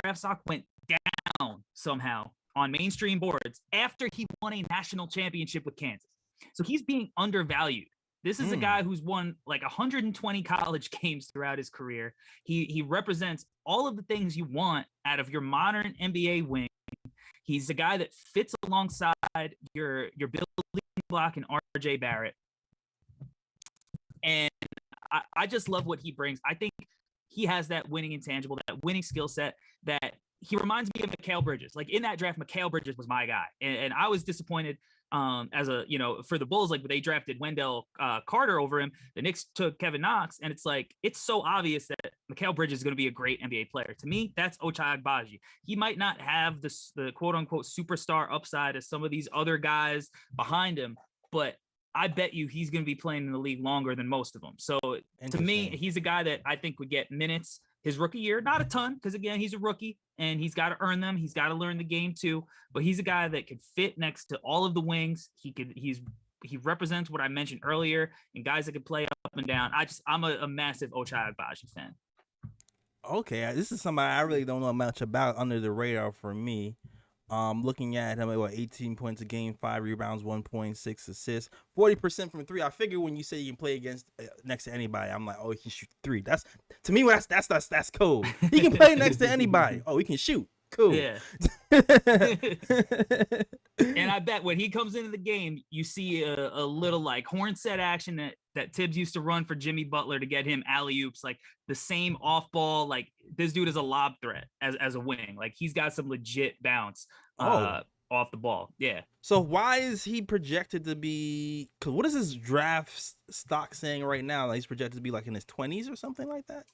draft stock went down somehow on mainstream boards after he won a national championship with Kansas. So he's being undervalued. This is a guy who's won like 120 college games throughout his career. He represents all of the things you want out of your modern NBA wing. He's the guy that fits alongside your building block and RJ Barrett. And I just love what he brings. I think he has that winning intangible, that winning skill set, that he reminds me of Mikal Bridges. Like, in that draft, Mikal Bridges was my guy. And I was disappointed for the Bulls, like, they drafted Wendell Carter over him. The Knicks took Kevin Knox, and it's like, it's so obvious that Mikal Bridges is going to be a great NBA player. To me, that's Ochai Agbaji. He might not have the quote unquote superstar upside as some of these other guys behind him, but I bet you he's going to be playing in the league longer than most of them. So to me, he's a guy that I think would get minutes his rookie year, not a ton, because again, he's a rookie and he's got to earn them. He's got to learn the game too, but he's a guy that could fit next to all of the wings. He represents what I mentioned earlier, and guys that can play up and down. I'm a massive Ochai Agbaji fan. Okay, this is somebody I really don't know much about, under the radar for me. Looking at him, 18 points a game, 5 rebounds, 1.6 assists, 40% from 3. I figure when you say you can play against next to anybody, I'm like, oh, he can shoot 3. That's, to me, that's cool. He can play next to anybody. Oh, he can shoot. Cool. Yeah. And I bet when he comes into the game, you see a little like horn set action that Tibbs used to run for Jimmy Butler to get him alley-oops, like the same off ball. Like, this dude is a lob threat as a wing. Like, he's got some legit bounce off the ball. Yeah. So why is he projected to be, because what is his draft stock saying right now? Like, he's projected to be like in his 20s or something like that?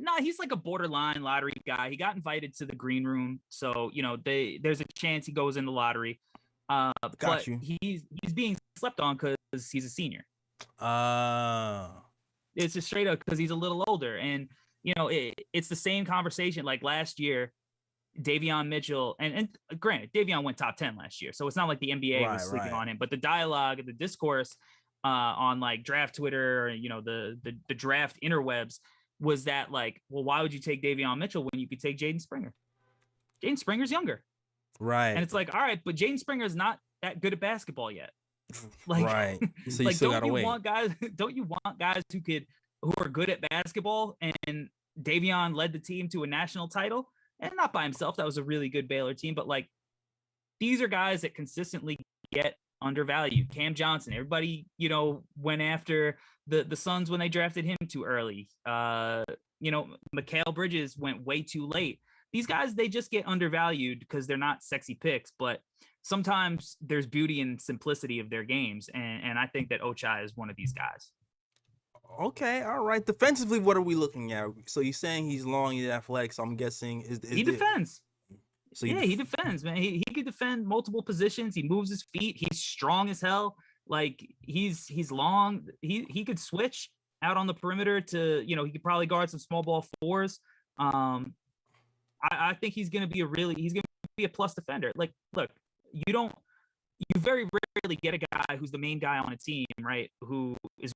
No, he's like a borderline lottery guy. He got invited to the green room, so there's a chance he goes in the lottery. But he's being slept on because he's a senior. It's just straight up because he's a little older, and it's the same conversation like last year. Davion Mitchell, and granted, Davion went top 10 last year, so it's not like the NBA was sleeping on him. But the dialogue, the discourse on like draft Twitter, or the draft interwebs, was that like, well, why would you take Davion Mitchell when you could take Jaden Springer? Jaden Springer's younger. Right. And it's like, all right, but Jaden Springer is not that good at basketball yet. Like, Right. So you like, still don't gotta you wait. want guys? Don't you want guys who are good at basketball? And Davion led the team to a national title, and not by himself. That was a really good Baylor team, but like, these are guys that consistently get undervalued. Cam Johnson, everybody, went after the Suns when they drafted him too early. Mikal Bridges went way too late. These guys, they just get undervalued because they're not sexy picks, but sometimes there's beauty in simplicity of their games. And I think that Ochai is one of these guys. Okay, all right. Defensively, what are we looking at? So you're saying he's long, he's athletic, so I'm guessing He defends. So he defends, man. He could defend multiple positions. He moves his feet. He's strong as hell. Like, he's long. He could switch out on the perimeter to, he could probably guard some small ball fours. I think he's gonna be a plus defender. Like, look, you very rarely get a guy who's the main guy on a team, right? Who is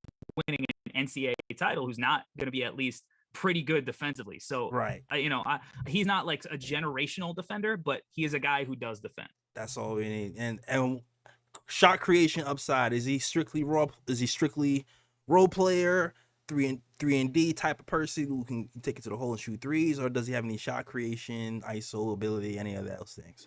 winning an NCAA title, who's not gonna be at least pretty good defensively. So, right. He's not like a generational defender, but he is a guy who does defend. That's all we need. And shot creation upside, is he strictly role player, 3-and-D type of person who can take it to the hole and shoot threes, or does he have any shot creation, ISO ability, any of those things?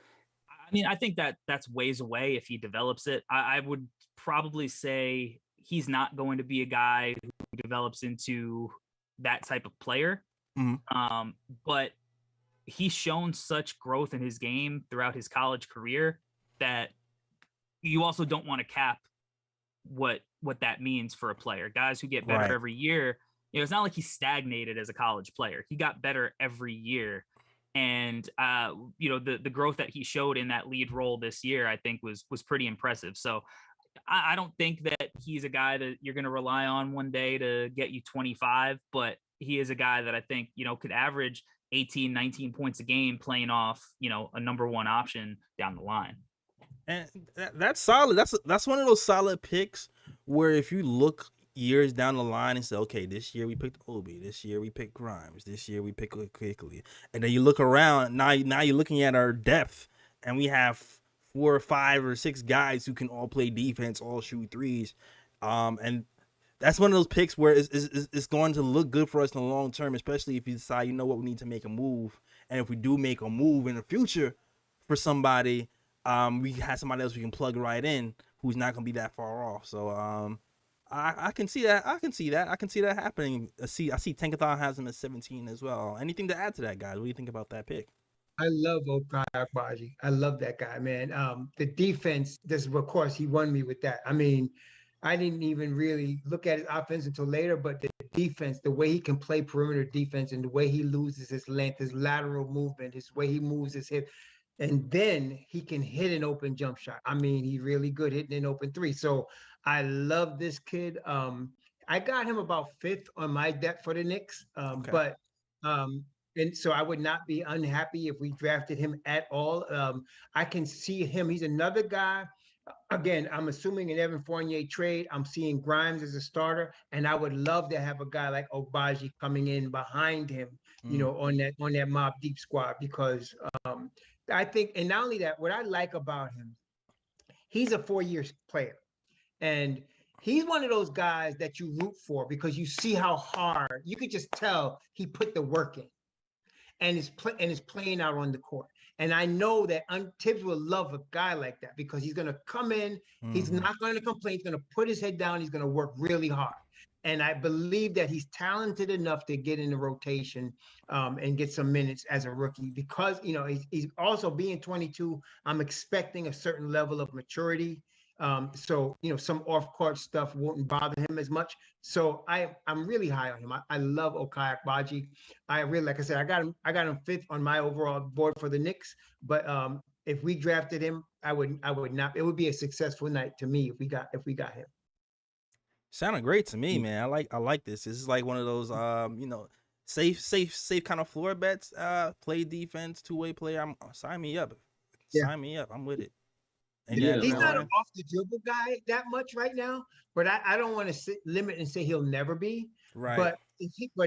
I mean, I think that's ways away if he develops it. I would probably say he's not going to be a guy who develops into that type of player. Mm-hmm. But he's shown such growth in his game throughout his college career that you also don't want to cap what that means for a player. Guys who get better every year, it's not like he stagnated as a college player. He got better every year. And the growth that he showed in that lead role this year, I think was pretty impressive. So I don't think that he's a guy that you're going to rely on one day to get you 25, but he is a guy that I think, could average 18, 19 points a game playing off, a number one option down the line. And that's solid. That's one of those solid picks where if you look years down the line and say, okay, this year we picked Obi, this year we picked Grimes, this year we picked Quickly, and then you look around, now you're looking at our depth, and we have 4 or 5 or 6 guys who can all play defense, all shoot threes, and that's one of those picks where it's going to look good for us in the long term, especially if you decide, we need to make a move, and if we do make a move in the future for somebody, we have somebody else we can plug right in who's not going to be that far off. So I can see that. I can see that happening. I see Tankathon has him at 17 as well. Anything to add to that, guys? What do you think about that pick? I love Ochai Agbaji. I love that guy, man. The defense, of course, he won me with that. I mean, I didn't even really look at his offense until later, but the defense, the way he can play perimeter defense and the way he loses his length, his lateral movement, his way he moves his hip, and then he can hit an open jump shot. I mean, he's really good hitting an open three. So I love this kid. I got him about 5th on my depth for the Knicks, but and so I would not be unhappy if we drafted him at all. I can see him. He's another guy. Again, I'm assuming an Evan Fournier trade. I'm seeing Grimes as a starter, and I would love to have a guy like Agbaji coming in behind him, on that Mob Deep squad, because I think, and not only that, what I like about him, he's a 4-year player, and he's one of those guys that you root for because you see how hard, you could just tell he put the work in, and is playing out on the court. And I know that Tibbs will love a guy like that because he's going to come in, he's not going to complain, he's going to put his head down, he's going to work really hard. And I believe that he's talented enough to get in the rotation and get some minutes as a rookie because, he's also being 22. I'm expecting a certain level of maturity. So, some off-court stuff won't bother him as much. So I'm really high on him. I love Ochai Agbaji. I really, like I said, I got him 5th on my overall board for the Knicks. But if we drafted him, I would not. It would be a successful night to me if we got him. Sounded great to me, man. I like this. This is like one of those safe kind of floor bets. Play defense, 2-way player. Sign me up. Sign me up. I'm with it. And he's not an off the dribble guy that much right now, but I don't want to limit and say he'll never be. Right. But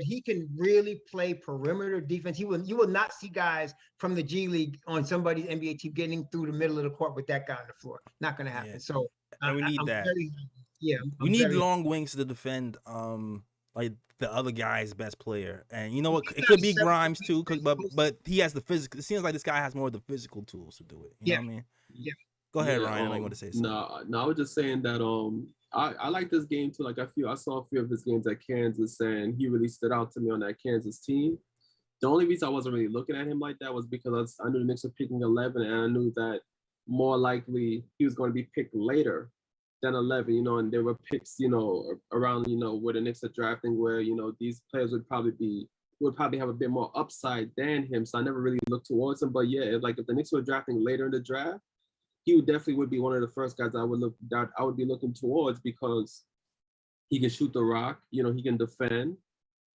he can really play perimeter defense. You will not see guys from the G League on somebody's NBA team getting through the middle of the court with that guy on the floor. Not going to happen. Yeah. So and we need I'm that. very, yeah, We I'm need very, long wings to defend like the other guy's best player. And you know what? It got could a be seven Grimes foot too, that's but supposed he has the physical. It seems like this guy has more of the physical tools to do it. You know yeah, what I mean? yeah. Go ahead, Yeah, Ryan. I know you want to say something. no, I was just saying that I like this game too. Like I saw a few of his games at Kansas, and he really stood out to me on that Kansas team. The only reason I wasn't really looking at him like that was because I knew the Knicks were picking 11, and I knew that more likely he was going to be picked later than 11. You know, and there were picks, you know, around, you know, where the Knicks are drafting, where, you know, these players would probably have a bit more upside than him. So I never really looked towards him. But yeah, if the Knicks were drafting later in the draft, he would be one of the first guys I would be looking towards, because he can shoot the rock, you know, he can defend,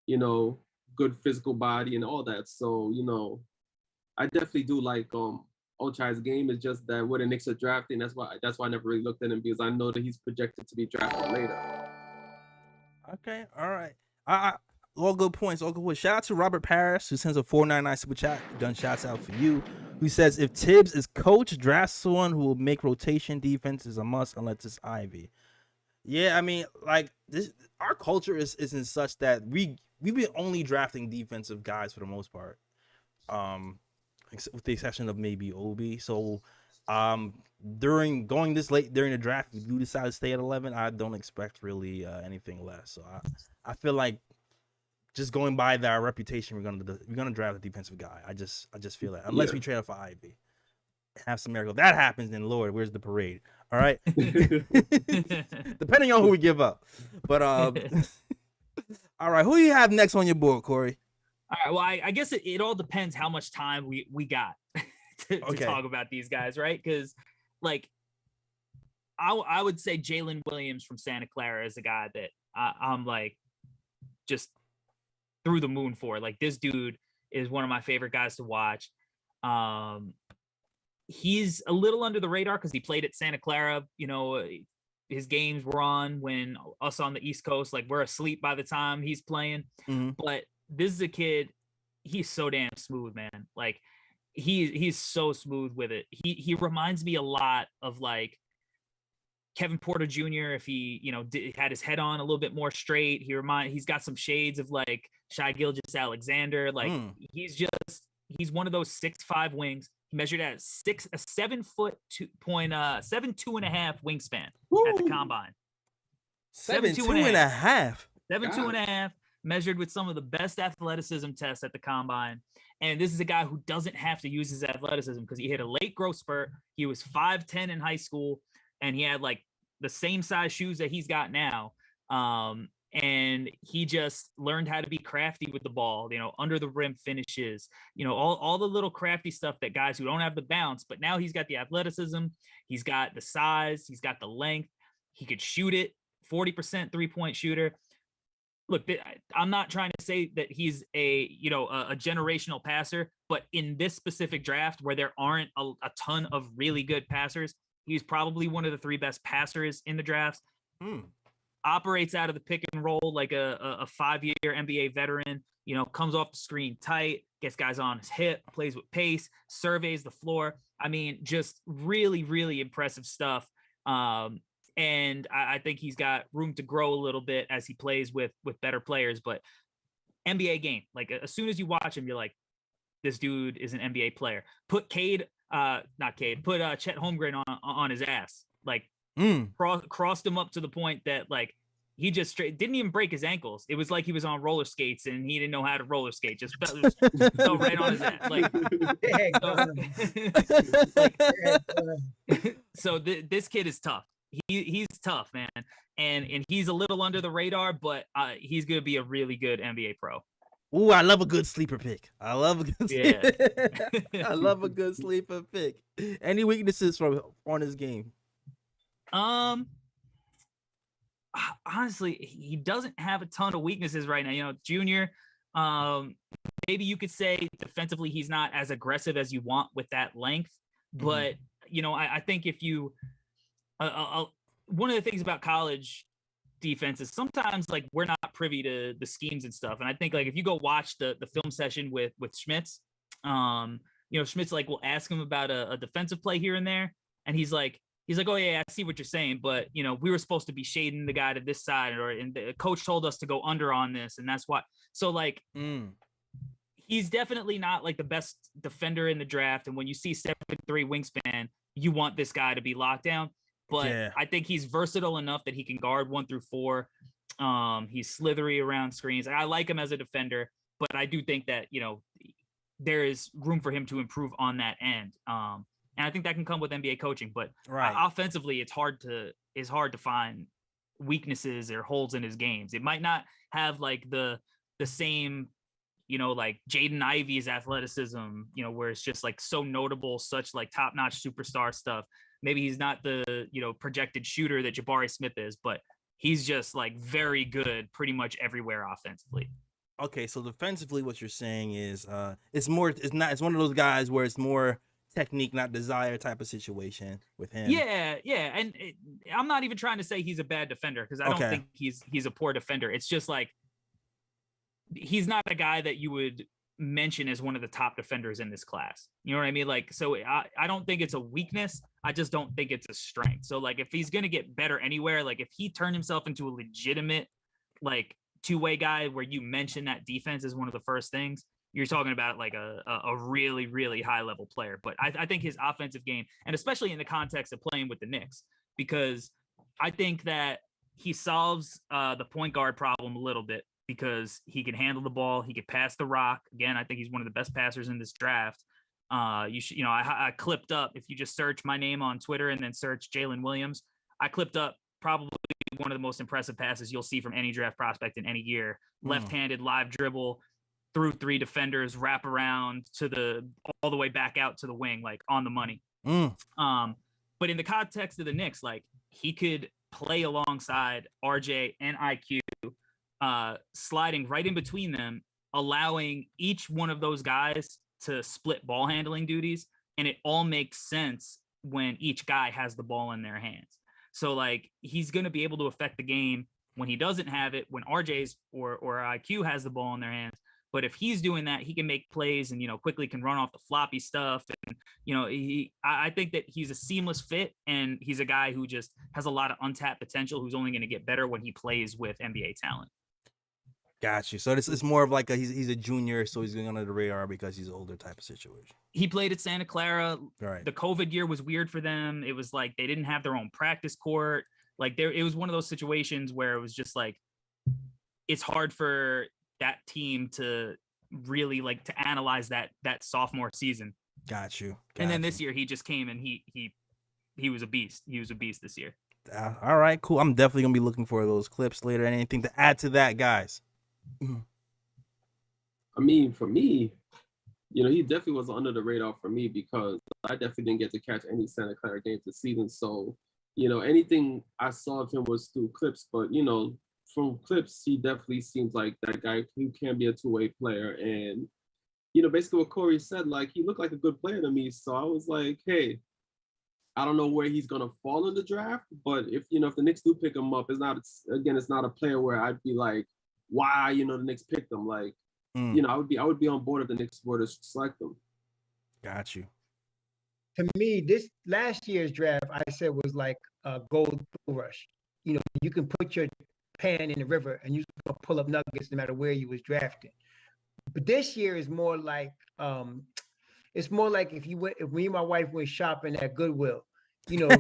you know, good physical body and all that. So, you know, I definitely do like Ochai's game. Is just that where the Knicks are drafting, that's why I never really looked at him, because I know that he's projected to be drafted later. Okay, all right. All good points. All good points. Shout out to Robert Parrish, who sends a $4.99 super chat. Done shouts out for you. Who says, if Tibbs is coach, draft someone who will make rotation defense is a must, unless it's Ivy. Yeah, I mean, like this, our culture isn't such that we've been only drafting defensive guys for the most part, with the exception of maybe Obi. So, during going this late during the draft, if you decide to stay at 11, I don't expect really anything less. So I feel like, just going by our reputation, we're gonna draft a defensive guy. I just feel that, unless we trade up for Ivy, have some miracle. If that happens, then Lord, where's the parade? All right, depending on who we give up. But all right, who do you have next on your board, Corey? All right. Well, I guess it all depends how much time we got to talk about these guys, right? Because like I would say Jalen Williams from Santa Clara is a guy that I'm like just through the moon for. Like, this dude is one of my favorite guys to watch. He's a little under the radar because he played at Santa Clara. You know, his games were on when us on the East Coast, like, we're asleep by the time he's playing. Mm-hmm. But this is a kid, he's so damn smooth, man. Like, he's so smooth with it. He reminds me a lot of like Kevin Porter Jr. if he, you know, had his head on a little bit more straight. He's got some shades of like Shai Gilgeous-Alexander. Like, he's one of those 6'5" wings. He measured at 7 foot 2.5 wingspan at the combine. 7'2.5". 7'2.5", measured with some of the best athleticism tests at the combine. And this is a guy who doesn't have to use his athleticism because he hit a late growth spurt. He was 5'10" in high school, and he had like the same size shoes that he's got now. And he just learned how to be crafty with the ball, you know, under the rim finishes, you know, all the little crafty stuff that guys who don't have the bounce, but now he's got the athleticism, he's got the size, he's got the length, he could shoot it, 40% 3-point shooter. Look, I'm not trying to say that he's a generational passer, but in this specific draft where there aren't a ton of really good passers, he's probably one of the 3 best passers in the draft. Operates out of the pick and roll like a 5-year NBA veteran, you know, comes off the screen tight, gets guys on his hip, plays with pace, surveys the floor. I mean, just really, really impressive stuff. And I think he's got room to grow a little bit as he plays with better players. But NBA game, like, as soon as you watch him, you're like, this dude is an NBA player. Put Chet Holmgren on his ass. Like, crossed him up to the point that, like, he just didn't even break his ankles. It was like he was on roller skates and he didn't know how to roller skate. Just fell right on his ass. So this kid is tough. He's tough, man, and he's a little under the radar, but he's gonna be a really good NBA pro. Ooh, I love a good sleeper pick. I love a good sleeper pick. Any weaknesses on his game? Honestly, he doesn't have a ton of weaknesses right now. You know, junior. Maybe you could say defensively he's not as aggressive as you want with that length, but you know, I think if you one of the things about college defense is sometimes, like, we're not privy to the schemes and stuff. And I think, like, if you go watch the film session with Schmitz, you know, Schmitz, like, will ask him about a defensive play here and there. And he's like, he's like, oh yeah, I see what you're saying, but we were supposed to be shading the guy to this side, and the coach told us to go under on this, and that's why. So like, he's definitely not like the best defender in the draft. And when you see 7'3" wingspan, you want this guy to be locked down. But I think he's versatile enough that he can guard 1 through 4. He's slithery around screens. I like him as a defender, but I do think that there is room for him to improve on that end. And I think that can come with NBA coaching. But offensively, it's hard to find weaknesses or holes in his games. It might not have like the same, like Jaden Ivey's athleticism, where it's just like so notable, such like top-notch superstar stuff. Maybe he's not the, projected shooter that Jabari Smith is, but he's just like very good pretty much everywhere offensively. Okay, so defensively, what you're saying is it's one of those guys where it's more technique, not desire type of situation with him. Yeah. And I'm not even trying to say he's a bad defender, because I don't think he's a poor defender. It's just like, he's not a guy that you would mention as one of the top defenders in this class. You know what I mean? Like, so I don't think it's a weakness. I just don't think it's a strength. So like, if he's going to get better anywhere, like if he turned himself into a legitimate, like two-way guy where you mention that defense is one of the first things, you're talking about like a really, really high level player. But I think his offensive game, and especially in the context of playing with the Knicks, because I think that he solves the point guard problem a little bit, because he can handle the ball. He can pass the rock. Again, I think he's one of the best passers in this draft. I clipped up, if you just search my name on Twitter and then search Jalen Williams, I clipped up probably one of the most impressive passes you'll see from any draft prospect in any year. Left-handed live dribble through 3 defenders, wrap around all the way back out to the wing, like on the money. But in the context of the Knicks, like he could play alongside RJ and IQ, sliding right in between them, allowing each one of those guys to split ball handling duties. And it all makes sense when each guy has the ball in their hands. So like, he's going to be able to affect the game when he doesn't have it, when RJ's or IQ has the ball in their hands. But if he's doing that, he can make plays and, quickly can run off the floppy stuff. And, I think that he's a seamless fit, and he's a guy who just has a lot of untapped potential, who's only going to get better when he plays with NBA talent. Got you. So this is more of like he's a junior, so he's going under the radar because he's an older type of situation. He played at Santa Clara. Right. The COVID year was weird for them. It was like they didn't have their own practice court. Like it was one of those situations where it was just like, it's hard for that team to really like to analyze that sophomore season. Got you. And then this year he just came and he was a beast. He was a beast this year. All right, cool. I'm definitely gonna be looking for those clips later. Anything to add to that, guys? I mean, for me, he definitely was under the radar for me, because I definitely didn't get to catch any Santa Clara games this season. So, anything I saw of him was through clips. But, from clips, he definitely seems like that guy who can be a two-way player. And, basically what Corey said, like, he looked like a good player to me. So I was like, hey, I don't know where he's going to fall in the draft. But if the Knicks do pick him up, it's not a player where I'd be like, why, the Knicks picked him. Like, I would be on board if the Knicks were to select them. Got you. To me, this last year's draft, I said, was like a gold rush. You can put your pan in the river and you can pull up nuggets no matter where you was drafted. But this year is more like, it's more like if me and my wife went shopping at Goodwill. Goodwill.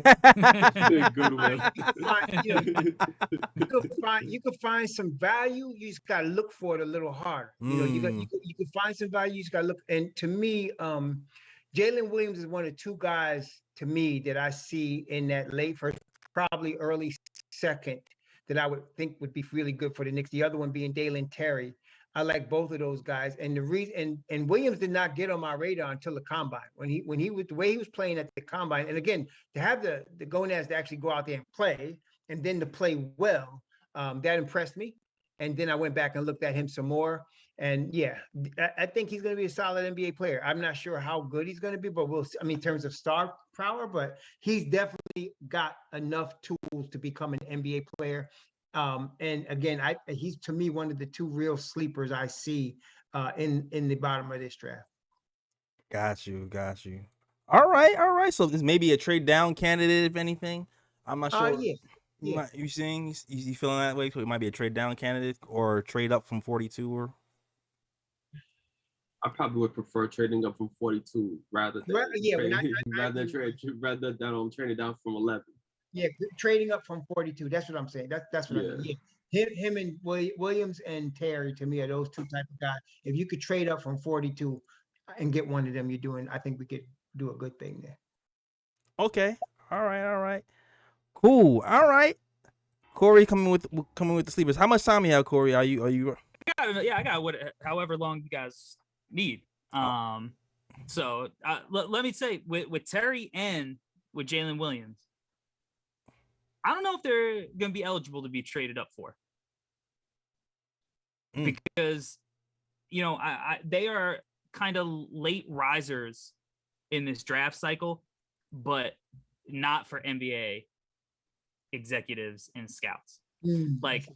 You could find some value. You just gotta look for it a little harder. You could find some value. You just gotta look. And to me, Jalen Williams is one of 2 guys to me that I see in that late first, probably early second, that I would think would be really good for the Knicks. The other one being Dalen Terry. I like both of those guys, and the reason and Williams did not get on my radar until the combine. When he was the way he was playing at the combine, and again to have the gonads to actually go out there and play, and then to play well, that impressed me. And then I went back and looked at him some more, and yeah, I think he's going to be a solid NBA player. I'm not sure how good he's going to be, but we'll see. I mean, in terms of star power, but he's definitely got enough tools to become an NBA player. And again, he's to me one of the 2 real sleepers I see in the bottom of this draft. Got you. All right. So this may be a trade down candidate, if anything. I'm not sure. Yeah. Yeah. You seeing? You feeling that way? So it might be a trade down candidate or trade up from 42 or. I probably would prefer trading up from 42 rather than trading down from 11. Yeah, trading up from 42. That's what I'm saying. That's what I mean. Yeah. Him and Williams and Terry, to me, are those two type of guys. If you could trade up from 42 and get one of them, I think we could do a good thing there. Okay. All right. Cool. All right. Corey coming with the sleepers. How much time you have, Corey? Are you? I got however long you guys need. So let me say with Terry and with Jalen Williams, I don't know if they're going to be eligible to be traded up for, because they are kind of late risers in this draft cycle, but not for NBA executives and scouts. Like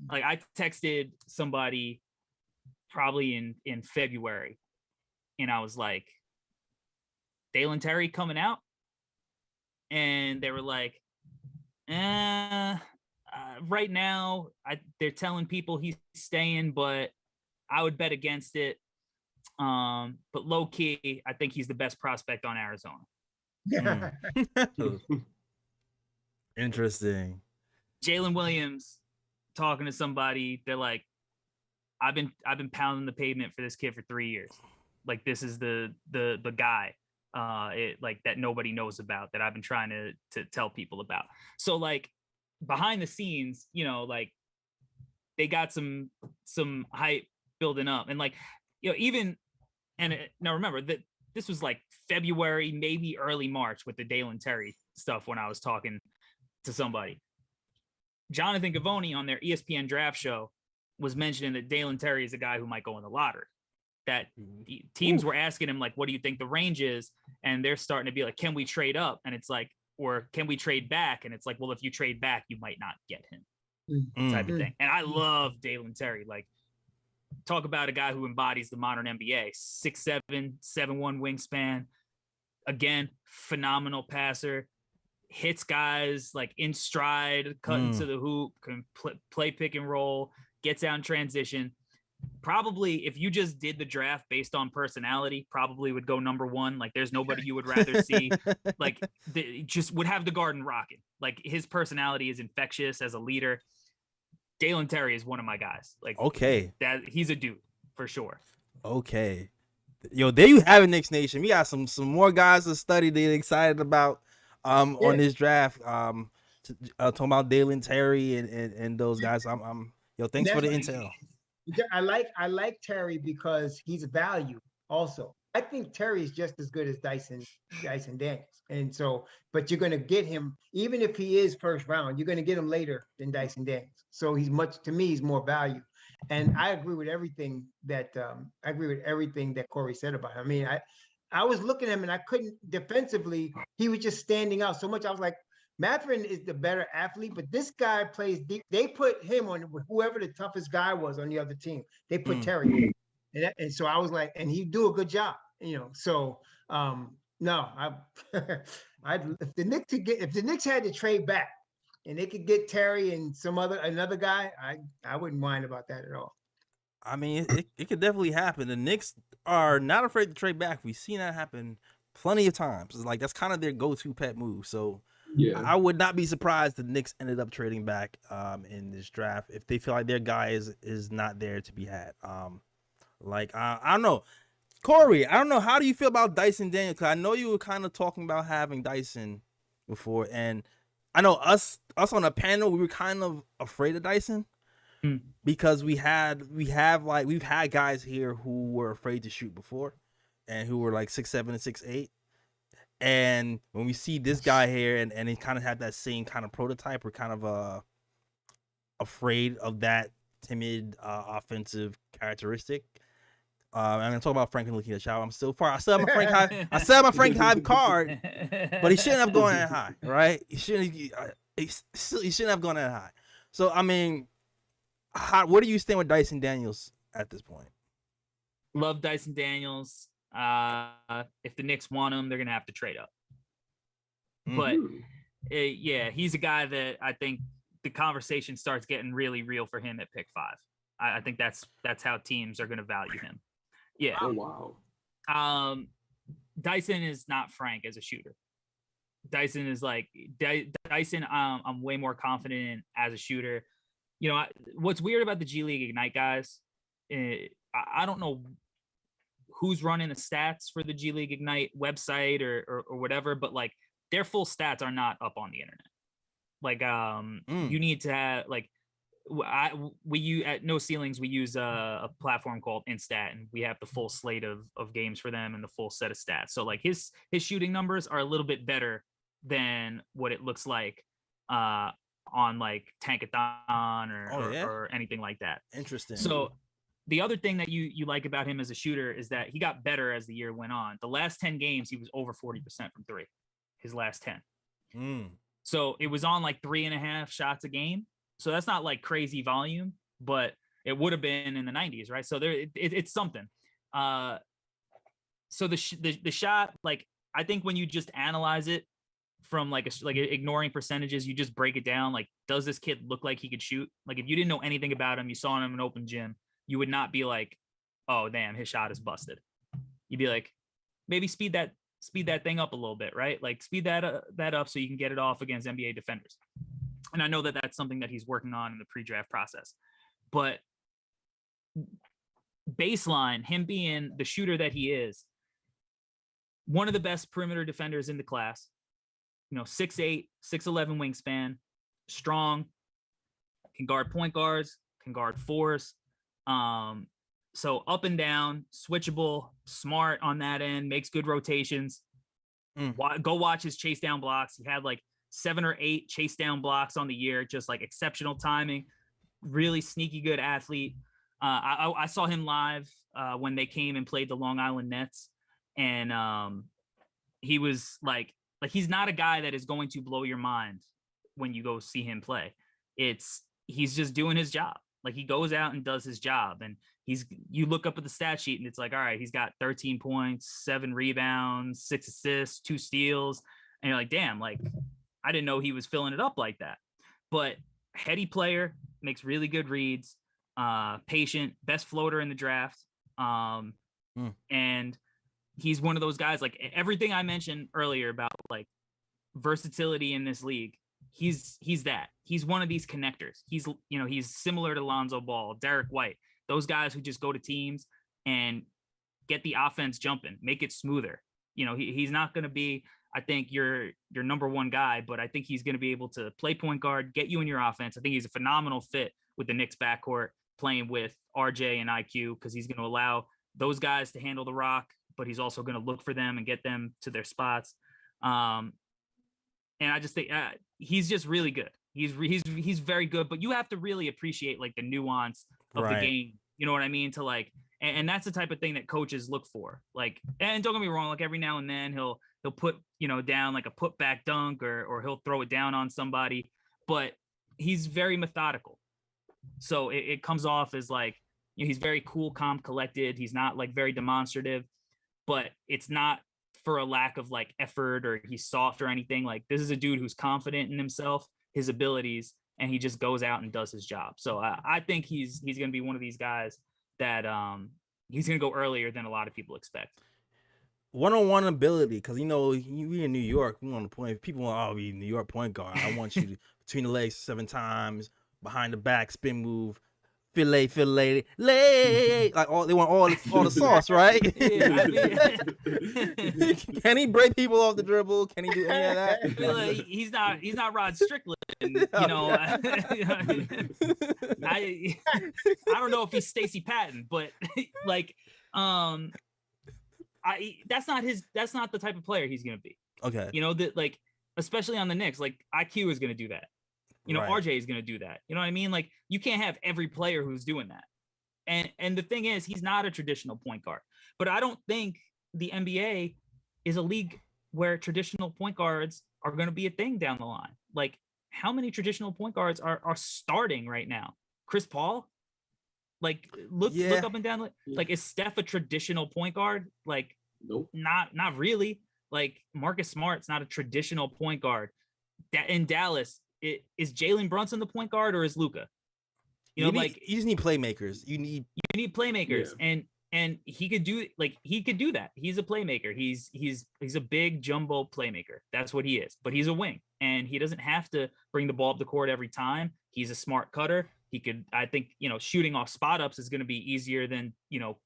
I texted somebody probably in February, and I was like, Dalen Terry coming out, and they were like, right now they're telling people he's staying, but I would bet against it. But low key, I think he's the best prospect on Arizona. Interesting. Jalen Williams talking to somebody, they're like, I've been pounding the pavement for this kid for 3 years. Like, this is the guy that nobody knows about, that I've been trying to tell people about. So like behind the scenes, like they got some hype building up, and like, now remember that this was like February, maybe early March with the Dalen Terry stuff when I was talking to somebody. Jonathan Gavoni on their ESPN draft show was mentioning that Dalen Terry is a guy who might go in the lottery. That teams were asking him, like, what do you think the range is? And they're starting to be like, can we trade up? And it's like, or can we trade back? And it's like, well, if you trade back, you might not get him, type of thing. And I love Dalen Terry. Like, talk about a guy who embodies the modern NBA. 6'7", 7'1" wingspan. Again, phenomenal passer. Hits guys like in stride, cut into the hoop, can play pick and roll, gets out in transition. Probably, if you just did the draft based on personality, probably would go number one. Like, there's nobody you would rather see. Like, just would have the Garden rocking. Like, his personality is infectious as a leader. Dalen Terry is one of my guys. Like, okay, that he's a dude for sure. Okay, there you have it, Knicks Nation. We got some more guys to study. They're excited about on this draft. Talking about Dalen Terry and those guys. Thanks for the intel. I like Terry because he's a value also. I think Terry is just as good as Dyson Daniels. And so, but you're going to get him, even if he is first round, you're going to get him later than Dyson Daniels. So he's more value. And I agree with everything that Corey said about him. I mean, I was looking at him and I couldn't defensively, he was just standing out so much. I was like, Mathurin is the better athlete, but this guy plays deep. They put him on whoever the toughest guy was on the other team. They put Terry in. And so I was like, and he do a good job, So no, if the Knicks had to trade back and they could get Terry and another guy, I wouldn't mind about that at all. I mean, it could definitely happen. The Knicks are not afraid to trade back. We've seen that happen plenty of times. It's like that's kind of their go-to pet move. So yeah, I would not be surprised if the Knicks ended up trading back in this draft if they feel like their guy is not there to be had. I don't know, Corey. I don't know. How do you feel about Dyson Daniels? Because I know you were kind of talking about having Dyson before, and I know us on the panel, we were kind of afraid of Dyson because we've had guys here who were afraid to shoot before, and who were like 6'7" and 6'8". And when we see this guy here and he kind of had that same kind of prototype, we're kind of afraid of that timid offensive characteristic. I'm gonna talk about Franklin looking at the shower. I still have my Frank Hyde card, but he shouldn't have gone that high, right? He shouldn't have gone that high. So I mean, where do you stand with Dyson Daniels at this point? Love Dyson Daniels. If the Knicks want him, they're gonna have to trade up. Mhm. But yeah, he's a guy that I think the conversation starts getting really real for him at pick 5. I think that's how teams are gonna value him. Yeah. Oh wow. Dyson is not Frank as a shooter. Dyson is like Dyson. I'm way more confident in as a shooter. You know, what's weird about the G League Ignite guys, I don't know who's running the stats for the G League Ignite website or whatever, but like their full stats are not up on the internet. Like, you need to have like, we use at No Cielings, we use a platform called Instat, and we have the full slate of games for them and the full set of stats. So like his shooting numbers are a little bit better than what it looks like on like Tankathon or anything like that. Interesting. So the other thing that you like about him as a shooter is that he got better as the year went on. The last 10 games, he was over 40% from 3. His last 10. So it was on like 3.5 shots a game. So that's not like crazy volume, but it would have been in the 90s, right? So it's something. So the shot, like I think when you just analyze it from like ignoring percentages, you just break it down. Like, does this kid look like he could shoot? Like if you didn't know anything about him, you saw him in an open gym, you would not be like, oh damn, his shot is busted. You'd be like, maybe speed that thing up a little bit, right? Like speed that up so you can get it off against NBA defenders. And I know that that's something that he's working on in the pre-draft process. But baseline, him being the shooter that he is, one of the best perimeter defenders in the class, 6'8", 6'11" wingspan, strong, can guard point guards, can guard 4s. So up and down, switchable, smart on that end, makes good rotations. Go watch his chase down blocks. He had like 7 or 8 chase down blocks on the year, just like exceptional timing, really sneaky good athlete. I saw him live when they came and played the Long Island Nets, and he was like he's not a guy that is going to blow your mind when you go see him play. He's just doing his job. Like he goes out and does his job, and you look up at the stat sheet and it's like, all right, he's got 13 points, 7 rebounds, 6 assists, 2 steals, and you're like, damn, like I didn't know he was filling it up like that. But heady player, makes really good reads, patient, best floater in the draft, and he's one of those guys, like everything I mentioned earlier about like versatility in this league. He's that. He's one of these connectors. He's similar to Lonzo Ball, Derek White, those guys who just go to teams and get the offense jumping, make it smoother. He's not going to be, I think, your number one guy, but I think he's going to be able to play point guard, get you in your offense. I think he's a phenomenal fit with the Knicks backcourt, playing with RJ and IQ, because he's going to allow those guys to handle the rock, but he's also going to look for them and get them to their spots. And I just think he's just really good. He's very good, but you have to really appreciate like the nuance of the game. You know what I mean? To like, and that's the type of thing that coaches look for. Like, and don't get me wrong, like every now and then he'll put, down like a putback dunk or he'll throw it down on somebody, but he's very methodical. So it comes off as like, he's very cool, calm, collected. He's not like very demonstrative, but it's not for a lack of like effort or he's soft or anything. Like this is a dude who's confident in himself, his abilities, and he just goes out and does his job. So I think he's going to be one of these guys that he's going to go earlier than a lot of people expect. One-on-one ability, because we in New York, we on the point. People want, be New York point guard. I want you to between the legs 7 times, behind the back spin move, fillet, lay. Like they want all the sauce, right? Yeah, Can he break people off the dribble? Can he do any of that? I feel like he's not Rod Strickland. I don't know if he's Stacey Patton, but like that's not the type of player he's gonna be. Okay. That like especially on the Knicks, like IQ is gonna do that. RJ is gonna do that. You know what I mean? Like you can't have every player who's doing that. And the thing is, he's not a traditional point guard. But I don't think the NBA is a league where traditional point guards are gonna be a thing down the line. Like how many traditional point guards are starting right now? Chris Paul? Like look up and down. Like is Steph a traditional point guard? Like Nope. Not really. Like Marcus Smart's not a traditional point guard. In Dallas, is Jalen Brunson the point guard or is Luka? You just need playmakers. You need playmakers, and he could do that. He's a playmaker. He's a big jumbo playmaker. That's what he is. But he's a wing, and he doesn't have to bring the ball up the court every time. He's a smart cutter. He could, I think, shooting off spot ups is going to be easier than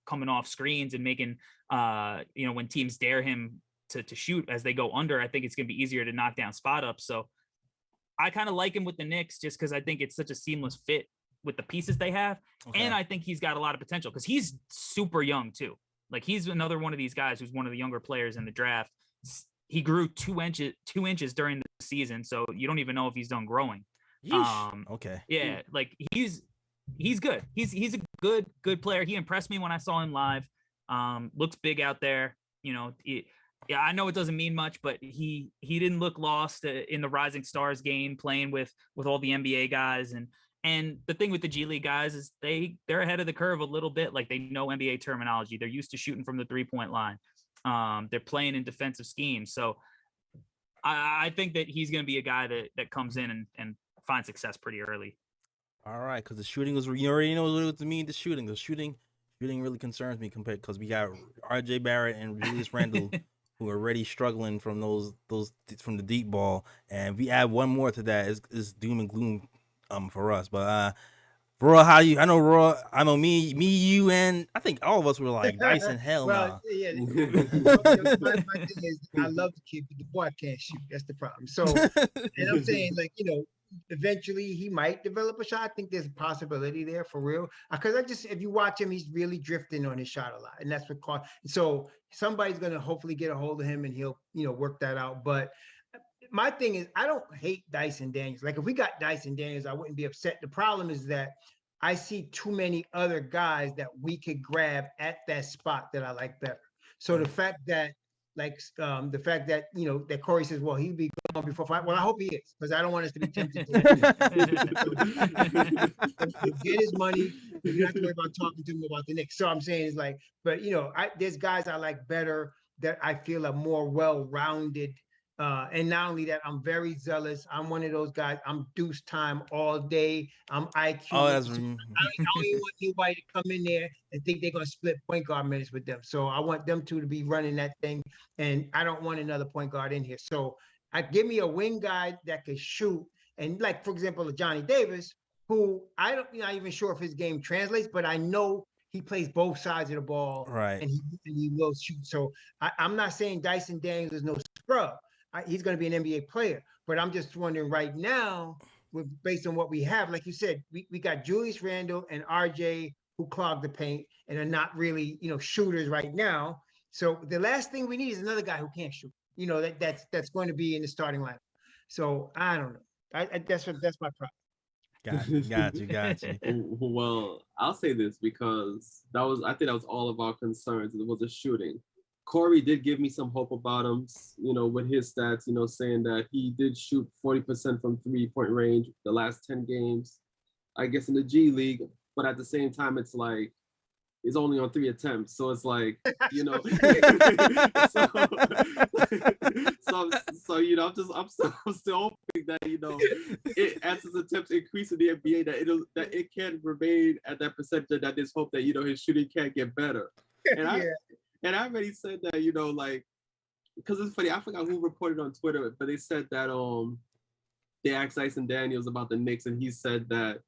coming off screens and making when teams dare him to shoot as they go under. I think it's going to be easier to knock down spot ups. So I kind of like him with the Knicks just because I think it's such a seamless fit with the pieces they have. Okay. And I think he's got a lot of potential because he's super young too. Like he's another one of these guys who's one of the younger players in the draft. He grew 2 inches during the season. So you don't even know if he's done growing. Okay. Yeah. Like he's good. He's a good player. He impressed me when I saw him live. Looks big out there. Yeah, I know it doesn't mean much, but he didn't look lost in the Rising Stars game playing with all the NBA guys. And the thing with the G League guys is they're ahead of the curve a little bit. Like they know NBA terminology. They're used to shooting from the 3-point line. They're playing in defensive schemes. So I think that he's going to be a guy that comes in and finds success pretty early. All right, because the shooting was, you already know what it means. The shooting really concerns me because we got R.J. Barrett and Julius Randle who are already struggling from those from the deep ball, and if we add one more to that, is doom and gloom for us. But Raw, I know me, you, and I think all of us were like Dyson. Hell no. Nah. Yeah. My thing is, I love the kid, but the boy can't shoot. That's the problem. So, and I'm saying, like, eventually he might develop a shot. I think there's a possibility there for real. Because if you watch him, he's really drifting on his shot a lot, and that's what caused. So somebody's gonna hopefully get a hold of him, and he'll work that out. But my thing is, I don't hate Dyson Daniels. Like if we got Dyson Daniels, I wouldn't be upset. The problem is that I see too many other guys that we could grab at that spot that I like better. So the fact that that Corey says, well, he'd be gone before 5. Well, I hope he is, because I don't want us to be tempted to get his money. You don't have to worry about talking to him about the Knicks. So I'm saying is like, but there's guys I like better that I feel are more well-rounded. And not only that, I'm very zealous. I'm one of those guys. I'm deuce time all day. I'm IQ. Oh, I don't even want anybody to come in there and think they're going to split point guard minutes with them. So I want them two to be running that thing. And I don't want another point guard in here. So give me a wing guy that can shoot. And like, for example, Johnny Davis, who I'm not even sure if his game translates, but I know he plays both sides of the ball. Right. And he will shoot. So I'm not saying Dyson Daniels is no scrub. He's going to be an NBA player, but I'm just wondering right now, based on what we have, like you said, we got Julius Randle and RJ who clog the paint and are not really, shooters right now. So the last thing we need is another guy who can't shoot, that's going to be in the starting lineup. So I don't know. That's my problem. Got you. Well, I'll say this because I think that was all of our concerns. It was the shooting. Corey did give me some hope about him, with his stats, saying that he did shoot 40% from 3-point range the last 10 games, I guess, in the G League. But at the same time, it's like, it's only on 3 attempts. So it's like, I'm still hoping that, as his attempts increase in the NBA, that it can remain at that percentage, that there's hope that, his shooting can get better. And I already said that, because it's funny, I forgot who reported on Twitter, but they said that they asked Dyson Daniels about the Knicks, and he said that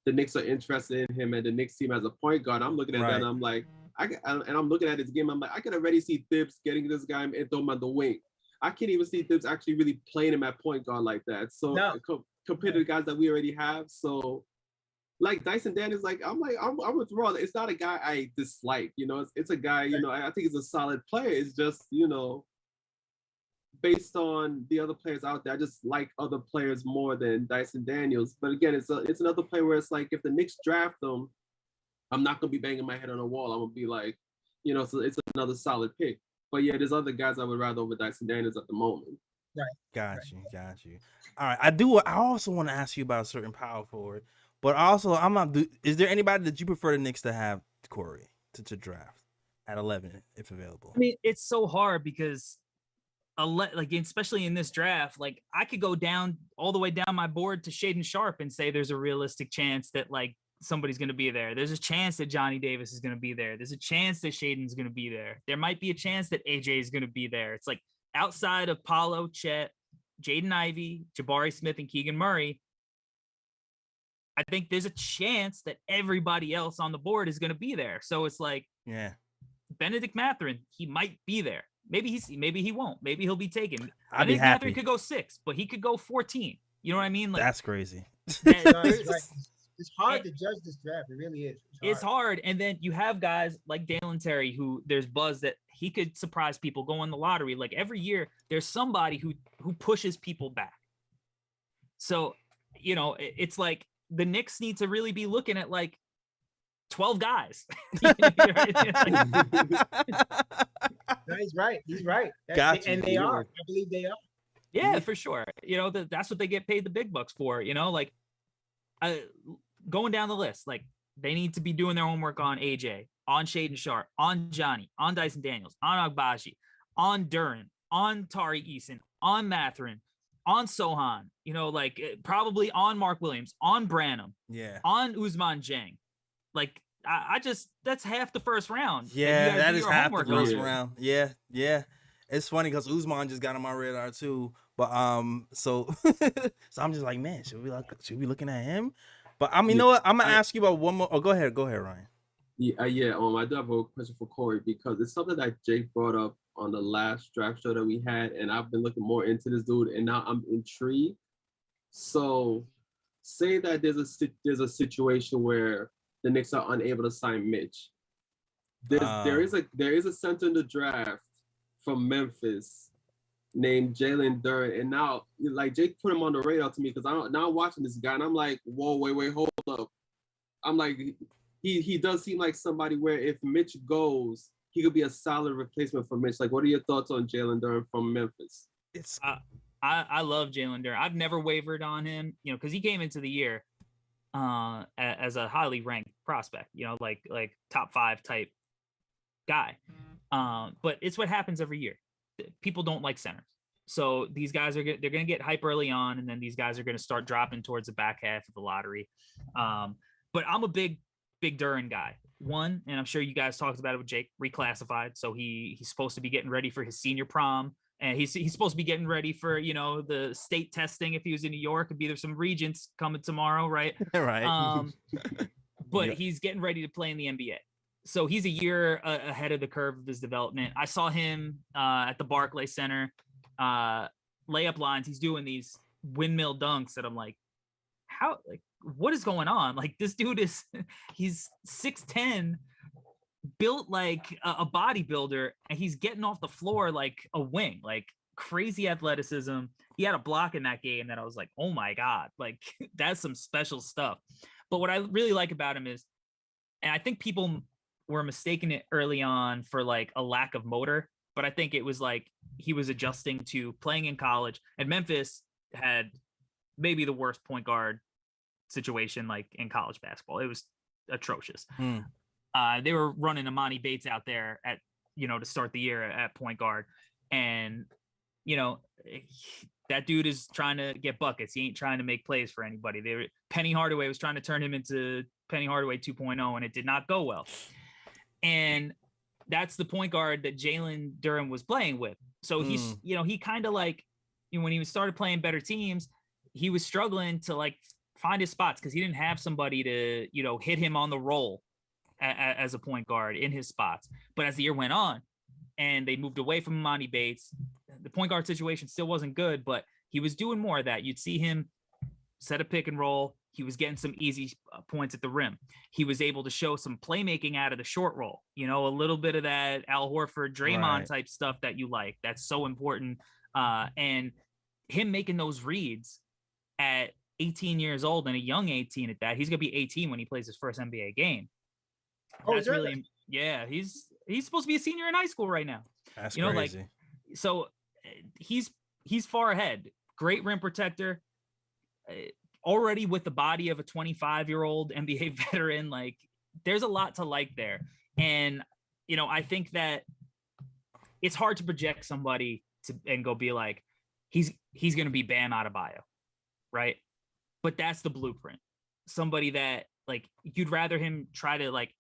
the Knicks are interested in him, and the Knicks team has a point guard. I'm looking at that, and I'm like, I'm looking at his game. I'm like, I can already see Thibs getting this guy and throw him on the wing. I can't even see Thibs actually really playing him at point guard like that. So compared to the guys that we already have, so. Like Dyson Daniels, I'm with Raw. It's not a guy I dislike, it's a guy, I think he's a solid player. It's just, based on the other players out there, I just like other players more than Dyson Daniels. But again, it's another player where it's like, if the Knicks draft them, I'm not going to be banging my head on a wall. I'm going to be like, so it's another solid pick. But yeah, there's other guys I would rather over Dyson Daniels at the moment. Right. Got you. All right. I also want to ask you about a certain power forward. But also, is there anybody that you prefer the Knicks to have, Corey, to draft? at 11 if available. I mean, it's so hard because like especially in this draft, like I could go down all the way down my board to Shaden Sharp and say there's a realistic chance that like somebody's going to be there. There's a chance that Johnny Davis is going to be there. There's a chance that Shaden's going to be there. There might be a chance that AJ is going to be there. It's like outside of Paolo, Chet, Jaden Ivey, Jabari Smith, and Keegan Murray, I think there's a chance that everybody else on the board is going to be there. So it's like, yeah, Benedict Mathurin, he might be there. Maybe he won't. Maybe he'll be taken. I'd be Benedict happy. Mathurin could go 6, but he could go 14. You know what I mean? Like that's crazy. It's hard to judge this draft. It really is. It's hard. And then you have guys like Dalen Terry, who there's buzz that he could surprise people, go in the lottery. Like every year, there's somebody who pushes people back. So, you know, it's like the Knicks need to really be looking at like 12 guys. No, he's right. He's right. And they are. I believe they are. Yeah, for sure. You know, that's what they get paid the big bucks for. You know, like going down the list, like they need to be doing their homework on AJ, on Shaden Sharp, on Johnny, on Dyson Daniels, on Agbaji, on Duren, on Tari Eason, on Mathurin, on Sohan. You know, like probably on Mark Williams, on Branham, on Ousmane Dieng. Like I just that's half the first round. Yeah, that is half the first round. Yeah. It's funny because Ousmane just got on my radar too. But so I'm just like, man, should we be looking at him? But I mean, you know what? I'm gonna ask you about one more. Oh, go ahead, Ryan. Yeah. I do have a question for Corey because it's something that Jake brought up on the last draft show that we had, and I've been looking more into this dude, and now I'm intrigued. So, say that there's a situation where the Knicks are unable to sign Mitch. There is a center in the draft from Memphis named Jalen Duren, and now like Jake put him on the radar to me because I'm watching this guy and I'm like, whoa, wait, hold up. I'm like, he does seem like somebody where if Mitch goes, he could be a solid replacement for Mitch. Like, what are your thoughts on Jalen Duren from Memphis? I love Jalen Duren. I've never wavered on him, you know, because he came into the year as a highly ranked prospect, you know, like top 5 type guy. But it's what happens every year. People don't like centers. So these guys they're going to get hype early on, and then these guys are going to start dropping towards the back half of the lottery. But I'm a big Duren guy. One, and I'm sure you guys talked about it with Jake, reclassified. So he's supposed to be getting ready for his senior prom. And he's supposed to be getting ready for, you know, the state testing. If he was in New York, it'd be there's some regents coming tomorrow, right? Right. But he's getting ready to play in the NBA. So he's a year ahead of the curve of his development. I saw him at the Barclays Center, layup lines. He's doing these windmill dunks that I'm like, how, like, what is going on? Like, this dude he's 6'10", built like a bodybuilder, and he's getting off the floor like a wing, like crazy athleticism. He had a block in that game that I was like, oh my God, like that's some special stuff. But what I really like about him is, and I think people were mistaking it early on for like a lack of motor, but I think it was like he was adjusting to playing in college, and Memphis had maybe the worst point guard situation like in college basketball. It was atrocious. They were running Amani Bates out there at, you know, to start the year at point guard. And, you know, that dude is trying to get buckets. He ain't trying to make plays for anybody. Penny Hardaway was trying to turn him into Penny Hardaway 2.0, and it did not go well. And that's the point guard that Jalen Duren was playing with. So he's, you know, he kind of like, you know, when he started playing better teams, he was struggling to like find his spots because he didn't have somebody to, you know, hit him on the roll as a point guard in his spots. But as the year went on and they moved away from Amani Bates, the point guard situation still wasn't good, but he was doing more of that. You'd see him set a pick and roll. He was getting some easy points at the rim. He was able to show some playmaking out of the short roll, you know, a little bit of that Al Horford, Draymond type stuff that you like. That's so important. And him making those reads at 18 years old, and a young 18 at that, he's going to be 18 when he plays his first NBA game. That's really, yeah, he's supposed to be a senior in high school right now. That's you know, crazy. like, so he's far ahead. Great rim protector, already with the body of a 25-year-old NBA veteran. Like, there's a lot to like there. And I think that it's hard to project somebody and go be like, he's going to be Bam Adebayo, right? But that's the blueprint. Somebody that like you'd rather him try to like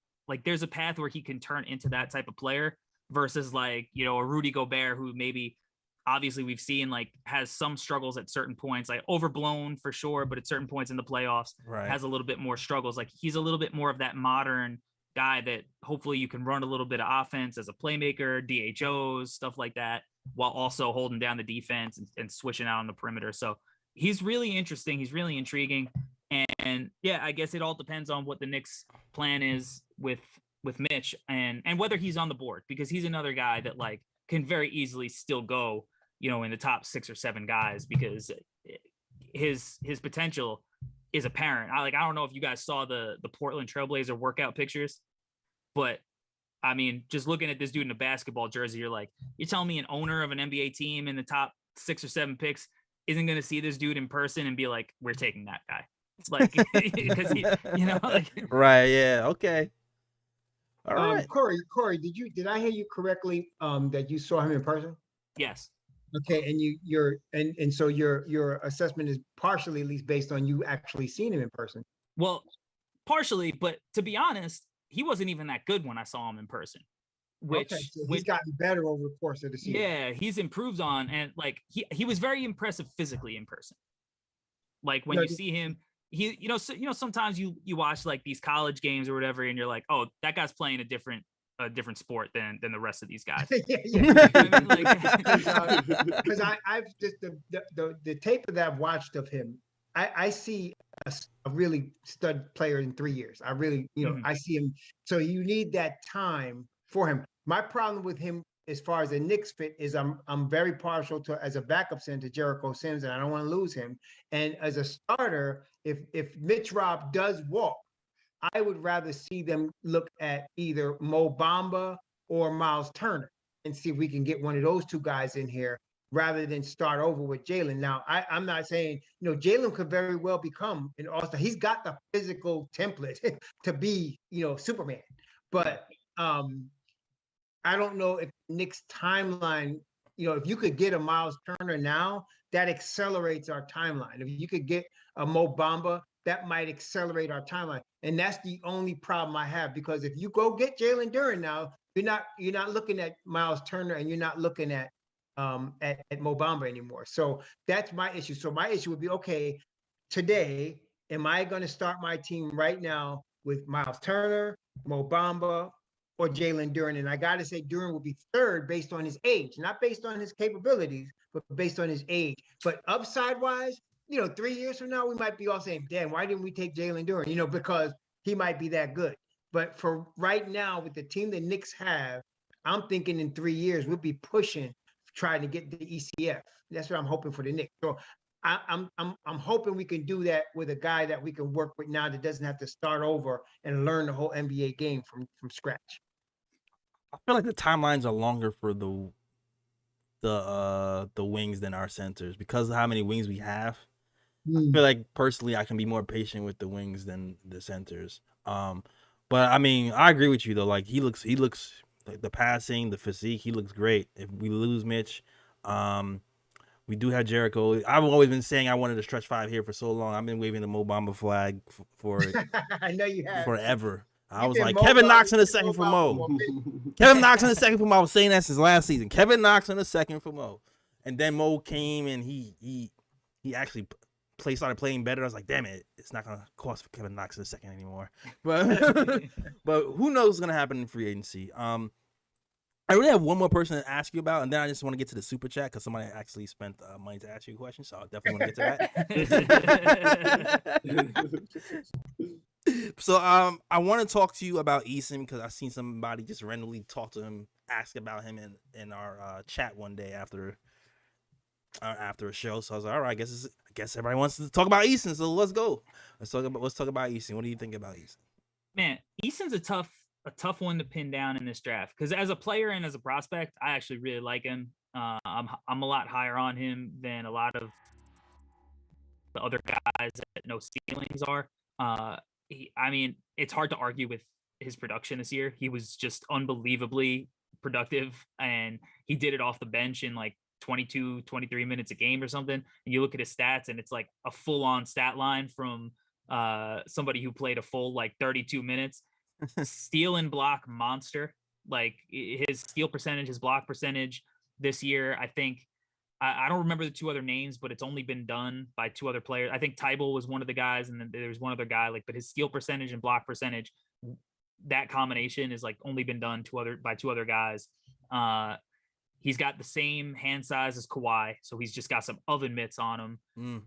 there's a path where he can turn into that type of player versus like, a Rudy Gobert who maybe obviously we've seen like has some struggles at certain points, like overblown for sure, but at certain points in the playoffs has a little bit more struggles. Like he's a little bit more of that modern guy that hopefully you can run a little bit of offense as a playmaker, DHOs, stuff like that, while also holding down the defense and switching out on the perimeter. So he's really interesting. He's really intriguing. And yeah, I guess it all depends on what the Knicks plan is with Mitch and whether he's on the board, because he's another guy that like can very easily still go, in the top 6 or 7 guys, because his potential is apparent. I don't know if you guys saw the Portland Trailblazer workout pictures, but I mean, just looking at this dude in a basketball jersey, you're telling me an owner of an NBA team in the top 6 or 7 picks isn't going to see this dude in person and be like, we're taking that guy. Like, because right. Yeah. Okay. All right. Corey, did I hear you correctly? That you saw him in person? Yes. Okay, and so your assessment is partially at least based on you actually seeing him in person. Well, partially, but to be honest, he wasn't even that good when I saw him in person. So he's gotten better over the course of the season. Yeah, he's improved on, and like he was very impressive physically in person. Like when you see him, sometimes you watch like these college games or whatever, and you're like, oh, that guy's playing a different sport than the rest of these guys. Because I've just the tape that I've watched of him, I see a really stud player in 3 years. I really, I see him. So you need that time for him. My problem with him as far as the Knicks fit is I'm very partial to, as a backup center, Jericho Sims, and I don't want to lose him. And as a starter, if Mitch Rob does walk, I would rather see them look at either Mo Bamba or Miles Turner and see if we can get one of those 2 guys in here rather than start over with Jalen. Now, I'm not saying, Jalen could very well become an all-star. He's got the physical template to be, Superman. But I don't know if Nick's timeline, if you could get a Miles Turner now, that accelerates our timeline. If you could get a Mo Bamba, that might accelerate our timeline. And that's the only problem I have, because if you go get Jalen Duren now, you're not looking at Miles Turner and you're not looking at Mo Bamba anymore. So that's my issue. So my issue would be, okay, today, am I going to start my team right now with Miles Turner, Mo Bamba, or Jalen Duren? And I got to say Duren will be third based on his age, not based on his capabilities, but based on his age. But upside wise, 3 years from now, we might be all saying, damn, why didn't we take Jalen Duren? Because he might be that good. But for right now, with the team the Knicks have, I'm thinking in 3 years, we'll be pushing, trying to get the ECF. That's what I'm hoping for the Knicks. So I'm hoping we can do that with a guy that we can work with now that doesn't have to start over and learn the whole NBA game from scratch. I feel like the timelines are longer for the wings than our centers because of how many wings we have. I feel like personally I can be more patient with the wings than the centers. But I mean, I agree with you though. Like he looks like the passing, the physique, he looks great. If we lose Mitch, we do have Jericho. I've always been saying I wanted a stretch 5 here for so long. I've been waving the Mo Bamba flag for I know you have forever. I was like, Kevin Knox in the second for Mo. Kevin Knox in the second for Mo. I was saying that since last season. Kevin Knox in the second for Mo. And then Mo came and he actually started playing better. I was like, damn it, it's not gonna cost for Kevin Knox in the second anymore. But but who knows what's gonna happen in free agency. I really have one more person to ask you about, and then I just want to get to the super chat because somebody actually spent money to ask you a question, so I definitely want to get to that. So I want to talk to you about Eason because I seen somebody just randomly talk to him, ask about him in our chat one day after a show. So I was like, all right, I guess everybody wants to talk about Eason, so let's go. Let's talk about Eason. What do you think about Eason? Man, Eason's a tough one to pin down in this draft because as a player and as a prospect, I actually really like him. I'm a lot higher on him than a lot of the other guys that no ceilings are. I mean, it's hard to argue with his production this year. He was just unbelievably productive, and he did it off the bench in like 22, 23 minutes a game or something. And you look at his stats, and it's like a full-on stat line from somebody who played a full like 32 minutes. Steal and block monster. Like his steal percentage, his block percentage this year, I think. I don't remember the two other names, but it's only been done by two other players. I think Tybal was one of the guys, and then there's one other guy. Like, but his steal percentage and block percentage, that combination is like only been done by two other guys. He's got the same hand size as Kawhi, so he's just got some oven mitts on him.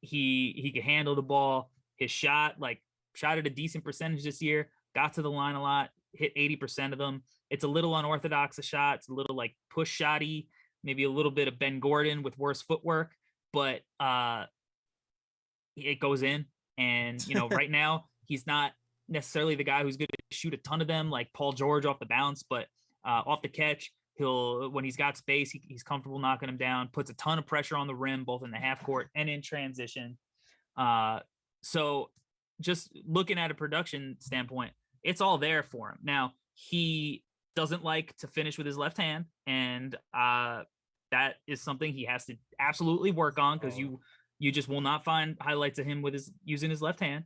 He can handle the ball. His shot at a decent percentage this year. Got to the line a lot. Hit 80% of them. It's a little unorthodox a shot. It's a little like push shotty. Maybe a little bit of Ben Gordon with worse footwork, but it goes in. And, right now he's not necessarily the guy who's going to shoot a ton of them like Paul George off the bounce, but off the catch, when he's got space, he's comfortable knocking them down, puts a ton of pressure on the rim, both in the half court and in transition. So just looking at a production standpoint, it's all there for him. Now, he doesn't like to finish with his left hand, and that is something he has to absolutely work on, because you just will not find highlights of him using his left hand.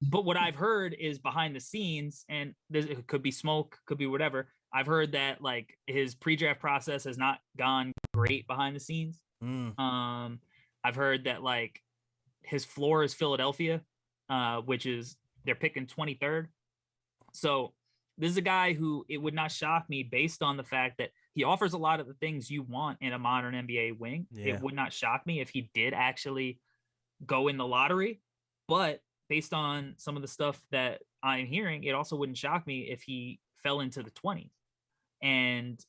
But what I've heard is behind the scenes, and it could be smoke, could be whatever. I've heard that like his pre-draft process has not gone great behind the scenes. I've heard that like his floor is Philadelphia, which is they're picking 23rd. So this is a guy who it would not shock me, based on the fact that he offers a lot of the things you want in a modern NBA wing. Yeah. It would not shock me if he did actually go in the lottery, but based on some of the stuff that I'm hearing, it also wouldn't shock me if he fell into the 20s. And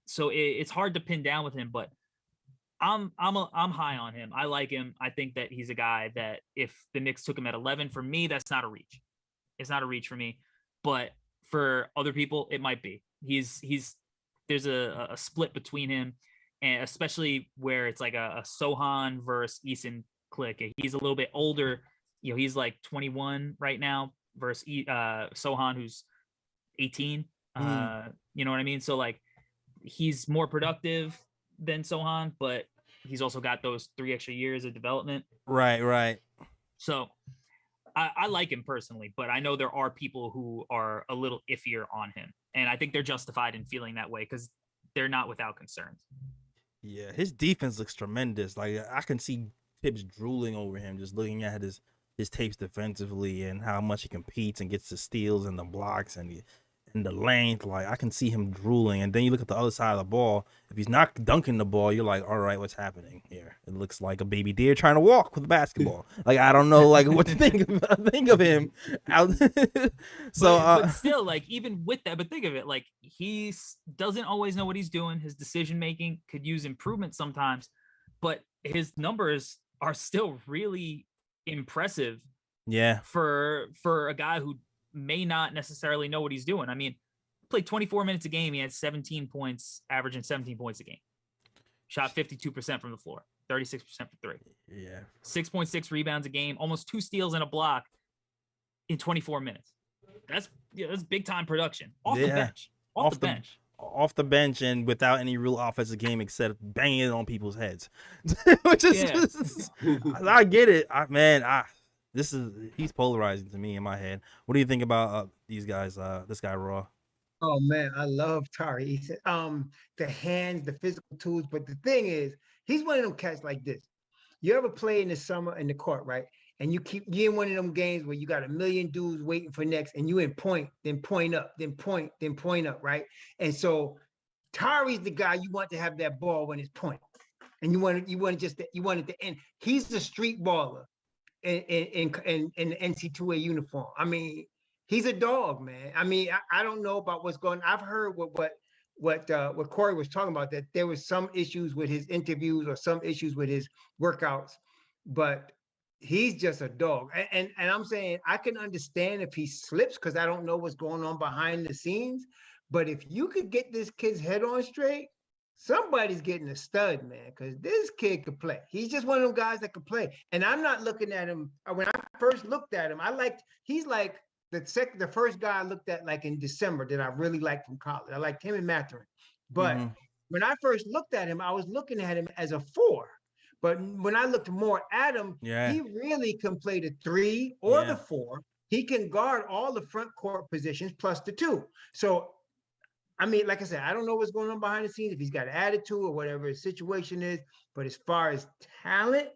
so it's hard to pin down with him, but I'm high on him. I like him. I think that he's a guy that if the Knicks took him at 11, for me, that's not a reach. It's not a reach for me, but for other people, it might be. There's a split between him, and especially where it's like a Sohan versus Eason click. He's a little bit older. He's like 21 right now versus Sohan, who's 18. You know what I mean? So like he's more productive than Sohan, but he's also got those 3 extra years of development. Right. So I like him personally, but I know there are people who are a little iffier on him, and I think they're justified in feeling that way because they're not without concerns. Yeah, his defense looks tremendous. Like I can see Tibbs drooling over him just looking at his tapes defensively and how much he competes and gets the steals and the blocks and the length. Like I can see him drooling. And then you look at the other side of the ball. If he's not dunking the ball, you're like, all right, what's happening here? It looks like a baby deer trying to walk with a basketball. Like I don't know, like what to think of him. But still, like even with that, but think of it, like he doesn't always know what he's doing. His decision making could use improvement sometimes, but his numbers are still really impressive. Yeah, for a guy who may not necessarily know what he's doing. I mean, played 24 minutes a game. He had 17 points, averaging 17 points a game. Shot 52% from the floor, 36% for three. Yeah. 6.6 rebounds a game, almost 2 steals and a block in 24 minutes. That's big time production off the bench. Off the bench and without any real offensive game except banging it on people's heads. Which is just, I get it. He's polarizing to me in my head. What do you think about these guys? This guy Raw. Oh man, I love Tari Eason. The hands, the physical tools, but the thing is, he's one of them cats like this. You ever play in the summer in the court, right? And you in one of them games where you got a million dudes waiting for next, and you in point, then point up, then point up, right? And so Tari's the guy you want to have that ball when it's point, and you want it to end. He's the street baller in the NC2A uniform. I mean, he's a dog, man. I mean, I don't know about what's going on. I've heard what Corey was talking about, that there was some issues with his interviews or some issues with his workouts, but he's just a dog. And I'm saying I can understand if he slips because I don't know what's going on behind the scenes. But if you could get this kid's head on straight, somebody's getting a stud, man, because this kid could play. He's just one of them guys that could play. And I'm not looking at him. When I first looked at him, he's like the first guy I looked at like in December that I really liked from college. I liked him and Mathurin. But when I first looked at him, I was looking at him as a 4. But when I looked more at him, he really can play the 3 or the 4. He can guard all the front court positions plus the 2. So, I mean, like I said, I don't know what's going on behind the scenes, if he's got an attitude or whatever his situation is. But as far as talent,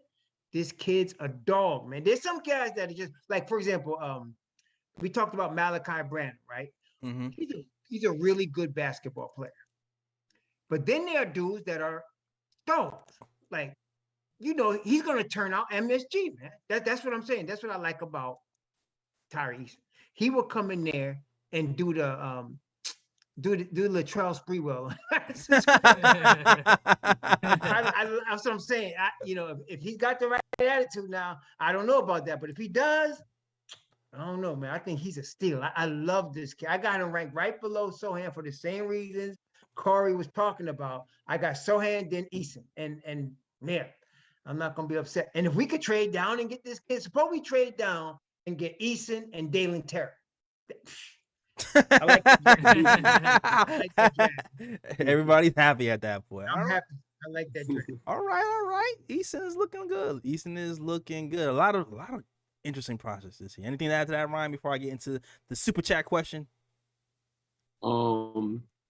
this kid's a dog, man. There's some guys that are just like, for example, we talked about Malaki Branham, right? He's a really good basketball player. But then there are dudes that are dogs. Like, you know, he's going to turn out MSG, man. That's what I'm saying. That's what I like about Tari Eason. He will come in there and do the Latrell Sprewell. That's what I'm saying. You know, if he's got the right attitude now, I don't know about that. But if he does, I don't know, man. I think he's a steal. I love this kid. I got him ranked right below Sohan for the same reasons Corey was talking about. I got Sohan, then Eason. And man, I'm not going to be upset. And if we could trade down and get this kid, suppose we trade down and get Eason and Dalen Terry. I like that. Everybody's happy at that point. I'm happy. I like that. All right. Eason is looking good. A lot of interesting processes here. Anything to add to that, Ryan, before I get into the super chat question?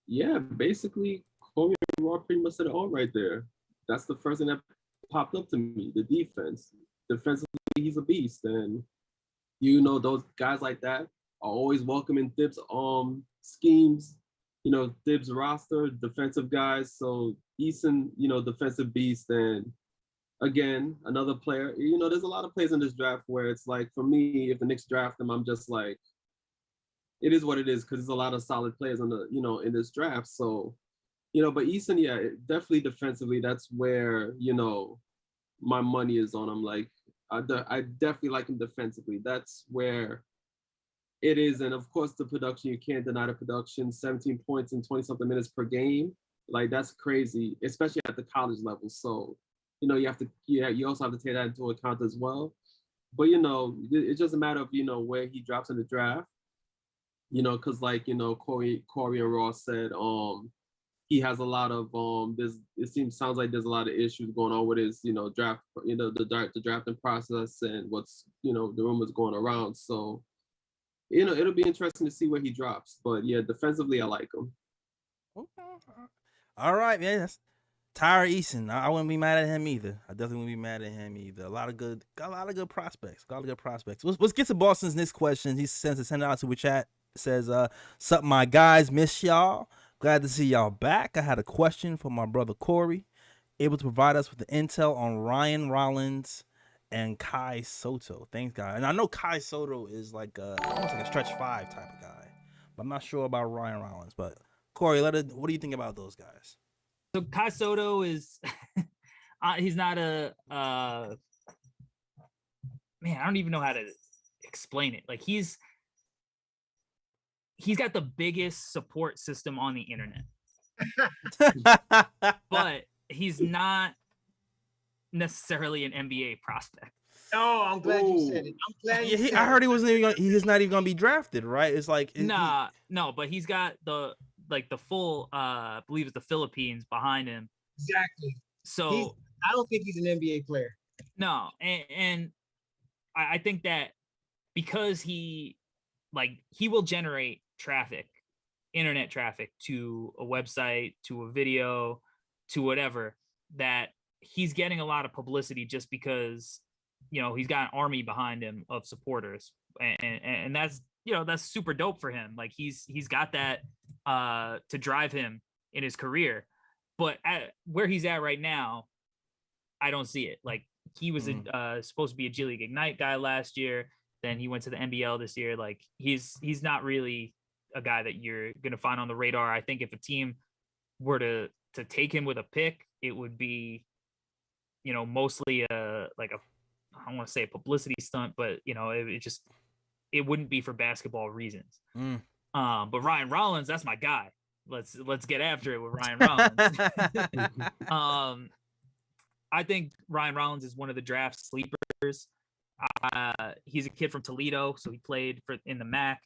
Yeah, basically, Corey and Raw pretty much said it all right there. That's the first thing that popped up to me. The defense. Defensively, he's a beast, and you know those guys like that are always welcome in Thibs schemes. You know, Thibs roster, defensive guys. So Eason, you know, defensive beast, and again, another player. You know, there's a lot of players in this draft where it's like, for me, if the Knicks draft them, I'm just like, it is what it is, because there's a lot of solid players on the, you know, in this draft. So, you know, but Eason, yeah, definitely defensively, that's where, you know, my money is on him. Like, I definitely like him defensively. That's where it is. And of course, the production, you can't deny the production. 17 points and 20-something minutes per game. Like, that's crazy, especially at the college level. So, you know, you also have to take that into account as well. But, you know, it's just a matter of, you know, where he drops in the draft. You know, because like, you know, Corey and Ross said, he has a lot of sounds like there's a lot of issues going on with his, you know, draft, you know, the drafting process and what's, you know, the rumors going around. So, you know, it'll be interesting to see where he drops. But yeah, defensively, I like him. Okay. All right, man. That's Tari Eason. I wouldn't be mad at him either. I definitely wouldn't be mad at him either. Got a lot of good prospects. Let's get to Boston's next question. He sent it out to a chat. It says, "Sup, my guys, miss y'all. Glad to see y'all back. I had a question for my brother Corey, able to provide us with the intel on Ryan Rollins and Kai Soto. Thanks, guys. And I know Kai Soto is like almost like a stretch 5 type of guy, but I'm not sure about Ryan Rollins. But Corey, what do you think about those guys?" So Kai Soto is, he's not man, I don't even know how to explain it. Like, he's got the biggest support system on the internet, but he's not necessarily an NBA prospect. Oh, I'm glad you said it. I'm glad you said it. I heard he's not even gonna be drafted, right? It's like no, but he's got the full I believe it's the Philippines behind him. Exactly. So I don't think he's an NBA player. No, and I think that because he will generate traffic, internet traffic to a website, to a video, to whatever, that he's getting a lot of publicity just because, you know, he's got an army behind him of supporters, and that's, you know, that's super dope for him. Like, he's got that to drive him in his career. But where he's at right now, I don't see it. Like, he was supposed to be a G League Ignite guy last year. Then he went to the NBL this year. Like, he's not really a guy that you're going to find on the radar. I think if a team were to take him with a pick, it would be, you know, mostly I don't want to say a publicity stunt, but, you know, it wouldn't be for basketball reasons. But Ryan Rollins, that's my guy. Let's get after it with Ryan Rollins. I think Ryan Rollins is one of the draft sleepers. He's a kid from Toledo, so he played in the MAC,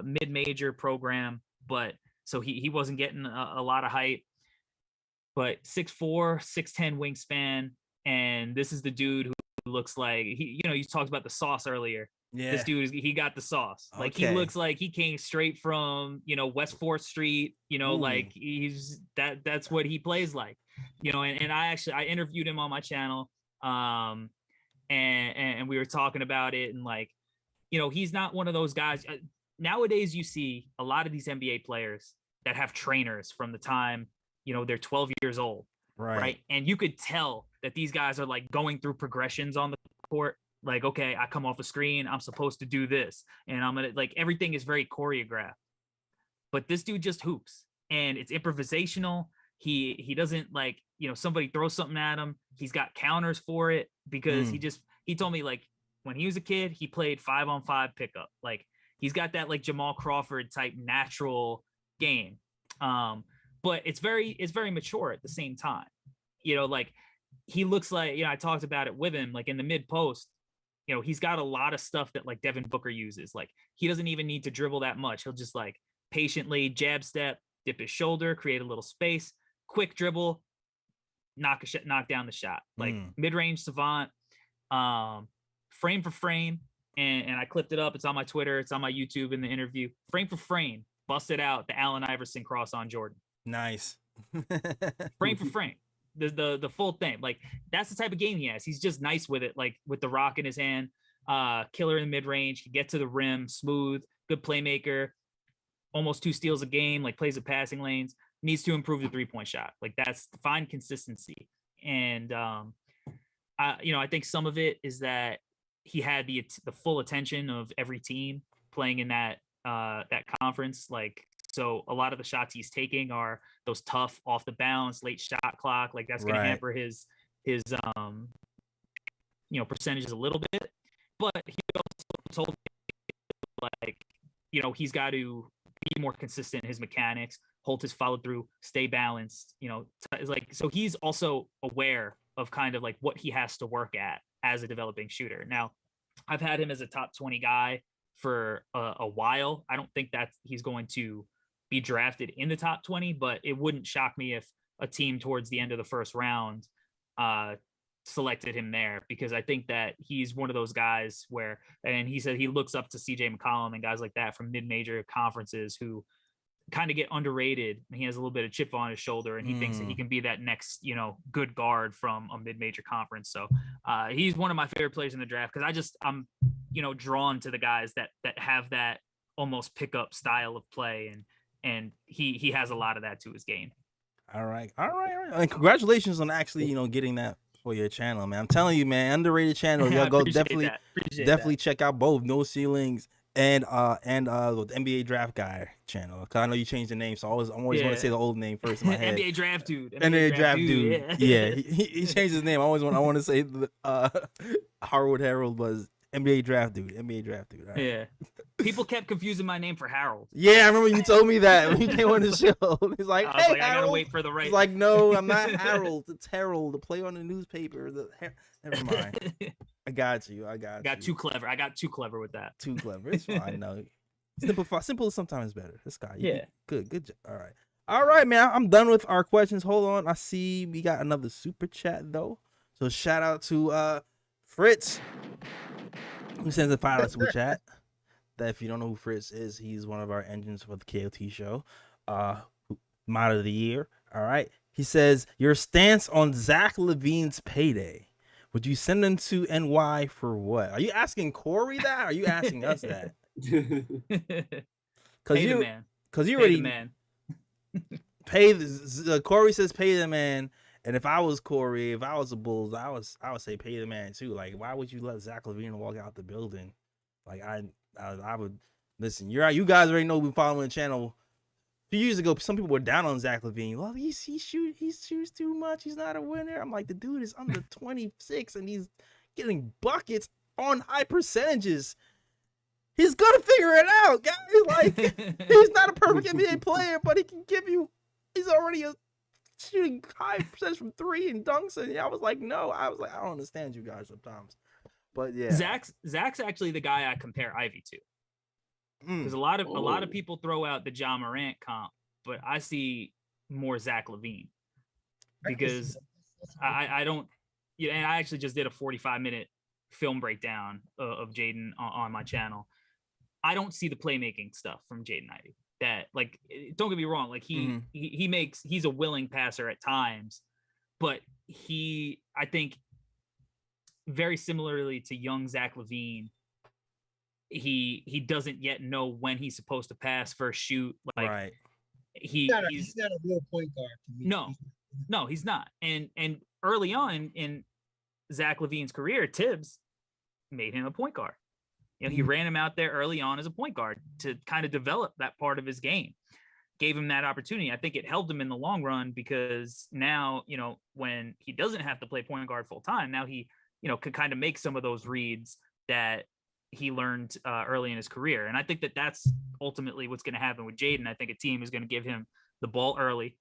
mid-major program, but so he wasn't getting a lot of height. But 6'4", 6'10" wingspan, and this is the dude who looks like you talked about the sauce earlier. Yeah. This dude, he got the sauce. Like he looks like he came straight from, West 4th Street, like that's what he plays like, and I interviewed him on my channel. And we were talking about it, and like, he's not one of those guys. Nowadays, you see a lot of these NBA players that have trainers from the time, they're 12 years old. Right. And you could tell that these guys are like going through progressions on the court. Like, okay, I come off a screen, I'm supposed to do this, and I'm gonna, like, everything is very choreographed. But this dude just hoops, and it's improvisational. He doesn't, like, somebody throws something at him, he's got counters for it, because he told me, like, when he was a kid, he played 5-on-5 pickup. Like, he's got that, like, Jamal Crawford type natural game. But it's very mature at the same time. Like, he looks like, I talked about it with him, like, in the mid post. He's got a lot of stuff that, like, Devin Booker uses. Like, he doesn't even need to dribble that much. He'll just, like, patiently jab step, dip his shoulder, create a little space, quick dribble, knock down the shot. Like, mid-range savant, frame for frame. And I clipped it up. It's on my Twitter. It's on my YouTube in the interview. Frame for frame, busted out the Allen Iverson cross on Jordan. Nice. Frame for frame. The full thing. Like, that's the type of game he has. He's just nice with it, like with the rock in his hand, killer in the mid-range, can get to the rim, smooth, good playmaker, almost 2 steals a game, like, plays the passing lanes, needs to improve the 3-point shot. Like, that's fine consistency. And I think some of it is that he had the full attention of every team playing in that conference. Like, so a lot of the shots he's taking are those tough off the bounce, late shot clock. Like, that's going to hamper his percentages a little bit. But he also told me, like, he's got to be more consistent in his mechanics, hold his follow through, stay balanced, like, so he's also aware of kind of like what he has to work at as a developing shooter. Now, I've had him as a top 20 guy for a while. I don't think that he's going to be drafted in the top 20, but it wouldn't shock me if a team towards the end of the first round selected him there, because I think that he's one of those guys where, and he said he looks up to CJ McCollum and guys like that from mid-major conferences who kind of get underrated, and he has a little bit of chip on his shoulder, and he thinks that he can be that next, good guard from a mid-major conference. So he's one of my favorite players in the draft, because I'm drawn to the guys that have that almost pickup style of play, and he has a lot of that to his game. All right. And congratulations on actually, getting that for your channel, man. I'm telling you, man, underrated channel. Y'all go definitely check out both No Cielings and the NBA Draft Guy channel. Cause I know you changed the name, so I'm always want to say the old name first in my head. NBA Draft Dude. NBA Draft Dude. Yeah. He changed his name. I want to say Harwood Herald was NBA Draft Dude. NBA Draft Dude. Right. Yeah. People kept confusing my name for Harold. Yeah, I remember you told me that when you came on the show. He's like, I gotta wait for the right. He's like, no, I'm not Harold. It's Harold. The play on the newspaper. Never mind. I got you. Got too clever. I got too clever with that. Too clever. It's fine. No, simple is sometimes better. This guy. Yeah. Good job. All right, man. I'm done with our questions. Hold on. I see we got another super chat though. So shout out to Fritz, who sends a $5 super chat. That if you don't know who Fritz is, he's one of our engines for the KOT show. Mod of the year. All right. He says, your stance on Zach LaVine's payday. Would you send him to NY for what? Are you asking Corey that? Or are you asking us that? Because you already man. pay the Corey says pay the man. And if I was Corey, if I was the Bulls, I would say pay the man too. Like, why would you let Zach LaVine walk out the building? Like, I would listen. You're right. You guys already know we following the channel. A few years ago, some people were down on Zach LaVine. Well, he shoots too much. He's not a winner. I'm like, the dude is under 26 and he's getting buckets on high percentages. He's gonna figure it out, guys. Like, he's not a perfect NBA player, but he can give you. He's already shooting high percentage from 3 and dunks. And I was like, I don't understand you guys sometimes. But yeah, Zach's actually the guy I compare Ivy to, because a lot of people throw out the John Morant comp, but I see more Zach LaVine, because I don't. Yeah, and I actually just did a 45-minute film breakdown of Jaden on my channel. I don't see the playmaking stuff from Jaden Ivey. That, like, don't get me wrong, like he's a willing passer at times, but I think very similarly to young Zach LaVine, he doesn't yet know when he's supposed to pass first shoot. Like, right. He's not a real point guard to me. No, he's not. And early on in Zach LaVine's career, Tibbs made him a point guard. You know, he ran him out there early on as a point guard to kind of develop that part of his game, gave him that opportunity. I think it helped him in the long run, because now, you know, when he doesn't have to play point guard full time, now he, you know, could kind of make some of those reads that he learned early in his career. And I think that that's ultimately what's going to happen with Jaden. I think a team is going to give him the ball early,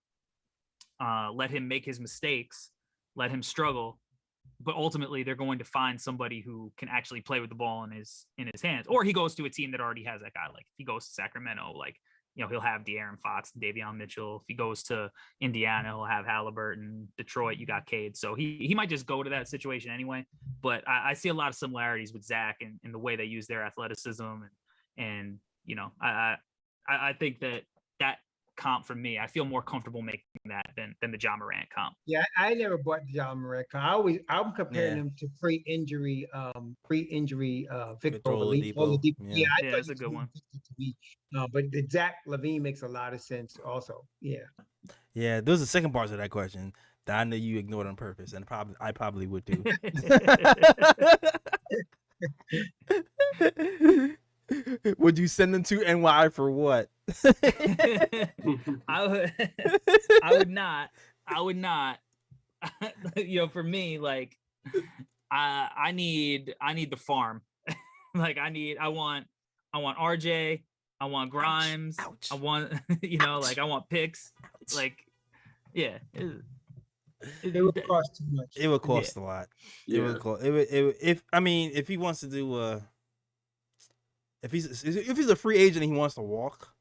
let him make his mistakes, let him struggle, but ultimately they're going to find somebody who can actually play with the ball in his hands. Or he goes to a team that already has that guy. Like if he goes to Sacramento, like, you know, he'll have De'Aaron Fox and Davion Mitchell. If he goes to Indiana, he'll have Halliburton. Detroit, you got Cade. So he might just go to that situation anyway. But I see a lot of similarities with Zach in the way they use their athleticism. And you know, I think that comp for me, I feel more comfortable making that than the John Morant comp. Yeah, I never bought the John Morant comp. I'm comparing him to pre-injury Victor Oladipo. Yeah, that's a good one. But the Zach LaVine makes a lot of sense also. Yeah. Yeah, there's a second part to that question that I know you ignored on purpose, and I probably would do. Would you send them to NY for what? I would not. You know, for me, like, I need the farm. Like, I want RJ, I want Grimes, Ouch. I want, you know, like, I want picks. Like, yeah. It would cost too much. It would cost a lot. Yeah. It would cost. If he wants to do if he's a free agent and he wants to walk,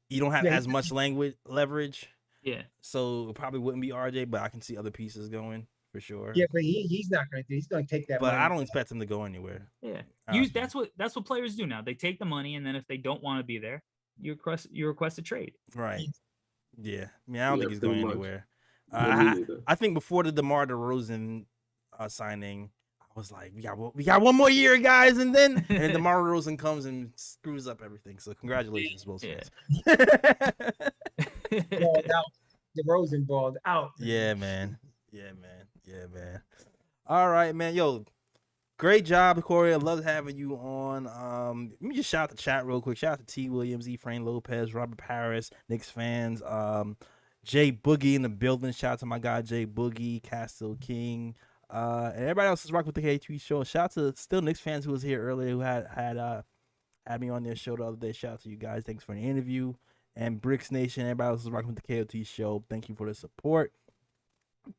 you don't have as much leverage. Yeah. So it probably wouldn't be RJ, but I can see other pieces going for sure. Yeah, but he's not going to. He's going to take that. But money. I don't expect him to go anywhere. Yeah. That's what players do now. They take the money, and then if they don't want to be there, you request a trade. Right. Yeah. I mean, I don't think he's going anywhere. I I think before the DeMar DeRozan signing, I was like, we got one more year, guys, and then DeMar DeRozan comes and screws up everything. So congratulations, Bulls fans. Balled out. DeRozan balled out. Yeah, man. All right, man. Yo, great job, Corey. I love having you on. Let me just shout out the chat real quick. Shout out to T. Williams, Efrain Lopez, Robert Paris, Knicks fans. Jay Boogie in the building. Shout out to my guy Jay Boogie, Castle King. And everybody else is rocking with the KT show. Shout out to still Knicks fans who was here earlier who had me on their show the other day. Shout out to you guys. Thanks for the interview. And Bricks Nation, everybody else is rocking with the KOT show. Thank you for the support.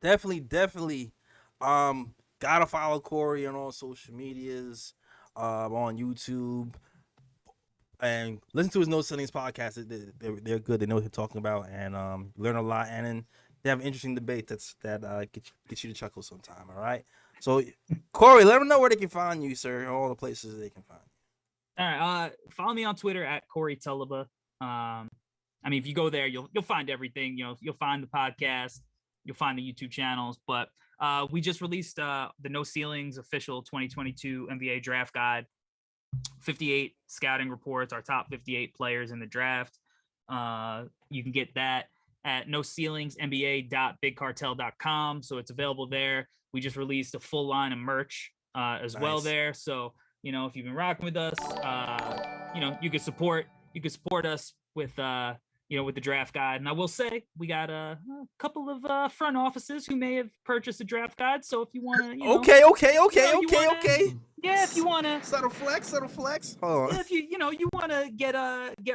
Definitely. Gotta follow Corey on all social medias, on YouTube, and listen to his No Ceilings podcast. They're good. They know what they're talking about, and learn a lot. And then they have an interesting debate that gets you to chuckle sometime. All right. So Corey, let them know where they can find you, sir. All the places they can find you. All right. Follow me on Twitter at Corey Tuluba. I mean, if you go there, you'll find everything. You know, you'll find the podcast, you'll find the YouTube channels. But we just released the No Ceilings official 2022 NBA draft guide. 58 scouting reports, our top 58 players in the draft. You can get that at noceilingsnba.bigcartel.com. So it's available there. We just released a full line of merch as well there. So, you know, if you've been rocking with us, you know, you can support us with with the draft guide. And I will say we got a couple of front offices who may have purchased a draft guide. So if you want to, okay. Yeah, if you want to subtle flex. Hold on. Yeah, if you want to get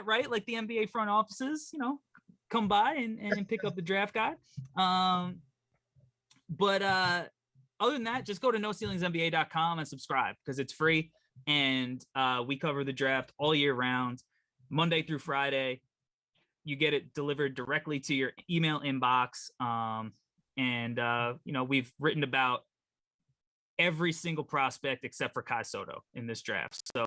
right, like the NBA front offices, come by and pick up the draft guide. But other than that, just go to NoCeilingsNBA.com and subscribe because it's free. And we cover the draft all year round, Monday through Friday. You get it delivered directly to your email inbox. We've written about every single prospect except for Kai Soto in this draft. So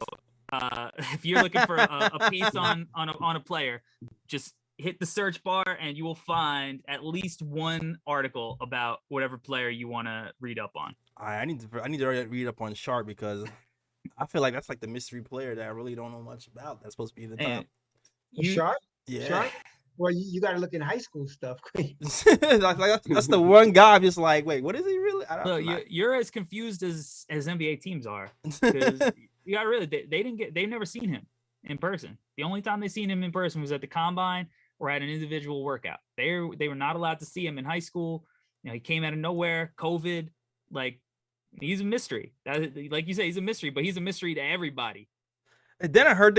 if you're looking for a piece on a player, just hit the search bar and you will find at least one article about whatever player you want to read up on. I need to read up on Sharp because I feel like that's like the mystery player that I really don't know much about. That's supposed to be the top. Sharp? Yeah. Sharp? Well, you got to look in high school stuff. that's the one guy I'm just like, wait, what is he really? You're as confused as NBA teams are. Because you got really they've never seen him in person. The only time they seen him in person was at the combine or at an individual workout. They were not allowed to see him in high school. He came out of nowhere, COVID. Like, he's a mystery. Like you say, he's a mystery, but he's a mystery to everybody. And then I heard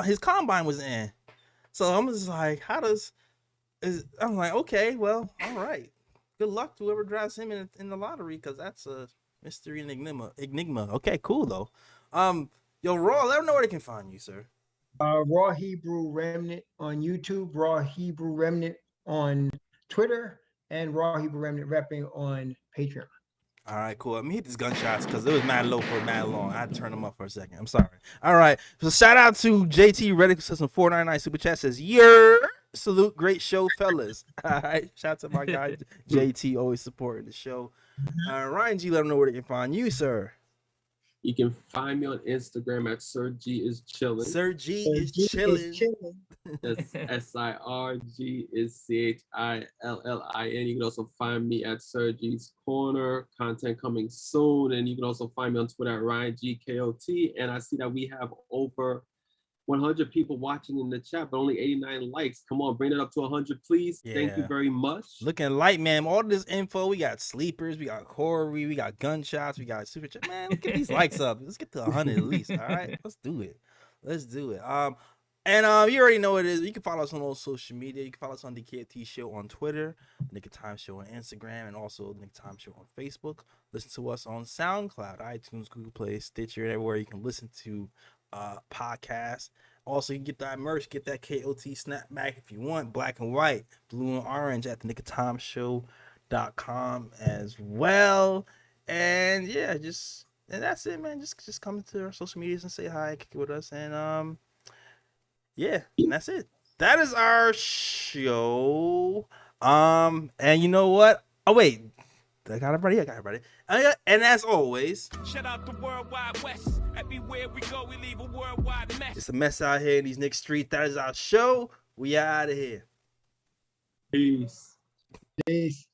his combine was in. So I'm just like, I'm like, okay, well, all right. Good luck to whoever drafts him in the lottery, because that's a mystery and enigma. Okay, cool though. Yo, Raw, let them know where they can find you, sir. Raw Hebrew Remnant on YouTube, Raw Hebrew Remnant on Twitter, and Raw Hebrew Remnant repping on Patreon. All right, cool. Let me hit these gunshots because it was mad low for mad long. I had to turn them up for a second. I'm sorry. All right. So shout out to JT Reddick, says some 499 super chat, says, "Yer, salute, great show, fellas." All right. Shout out to my guy JT, always supporting the show. Ryan G, let them know where they can find you, sir. You can find me on Instagram at Sir G is chilling. Sir G is chilling. That's SIRG is CHILLIN. You can also find me at Sir G's Corner. Content coming soon. And you can also find me on Twitter at RyanGKOT. And I see that we have over 100 people watching in the chat, but only 89 likes. Come on, bring it up to 100, please. Yeah. Thank you very much. Looking light, man. All this info. We got sleepers. We got Corey. We got gunshots. We got super chat. Man, let's get these likes up. Let's get to 100 at least. All right, let's do it. And you already know what it is. You can follow us on all social media. You can follow us on the KT Show on Twitter, Nick of Time Show on Instagram, and also Nick Time Show on Facebook. Listen to us on SoundCloud, iTunes, Google Play, Stitcher, and everywhere you can listen to podcasts. Also, you can get that merch, get that KOT snapback if you want, black and white, blue and orange at the nickoftimeshow.com as well. And yeah, and that's it, man. Just come to our social medias and say hi, kick it with us, and yeah, and that's it. That is our show. And you know what? Oh wait, I got everybody. And as always, shout out the World Wide West. Everywhere we go, we leave a worldwide mess. It's a mess out here in these Knicks streets. That is our show. We out of here. Peace. Peace.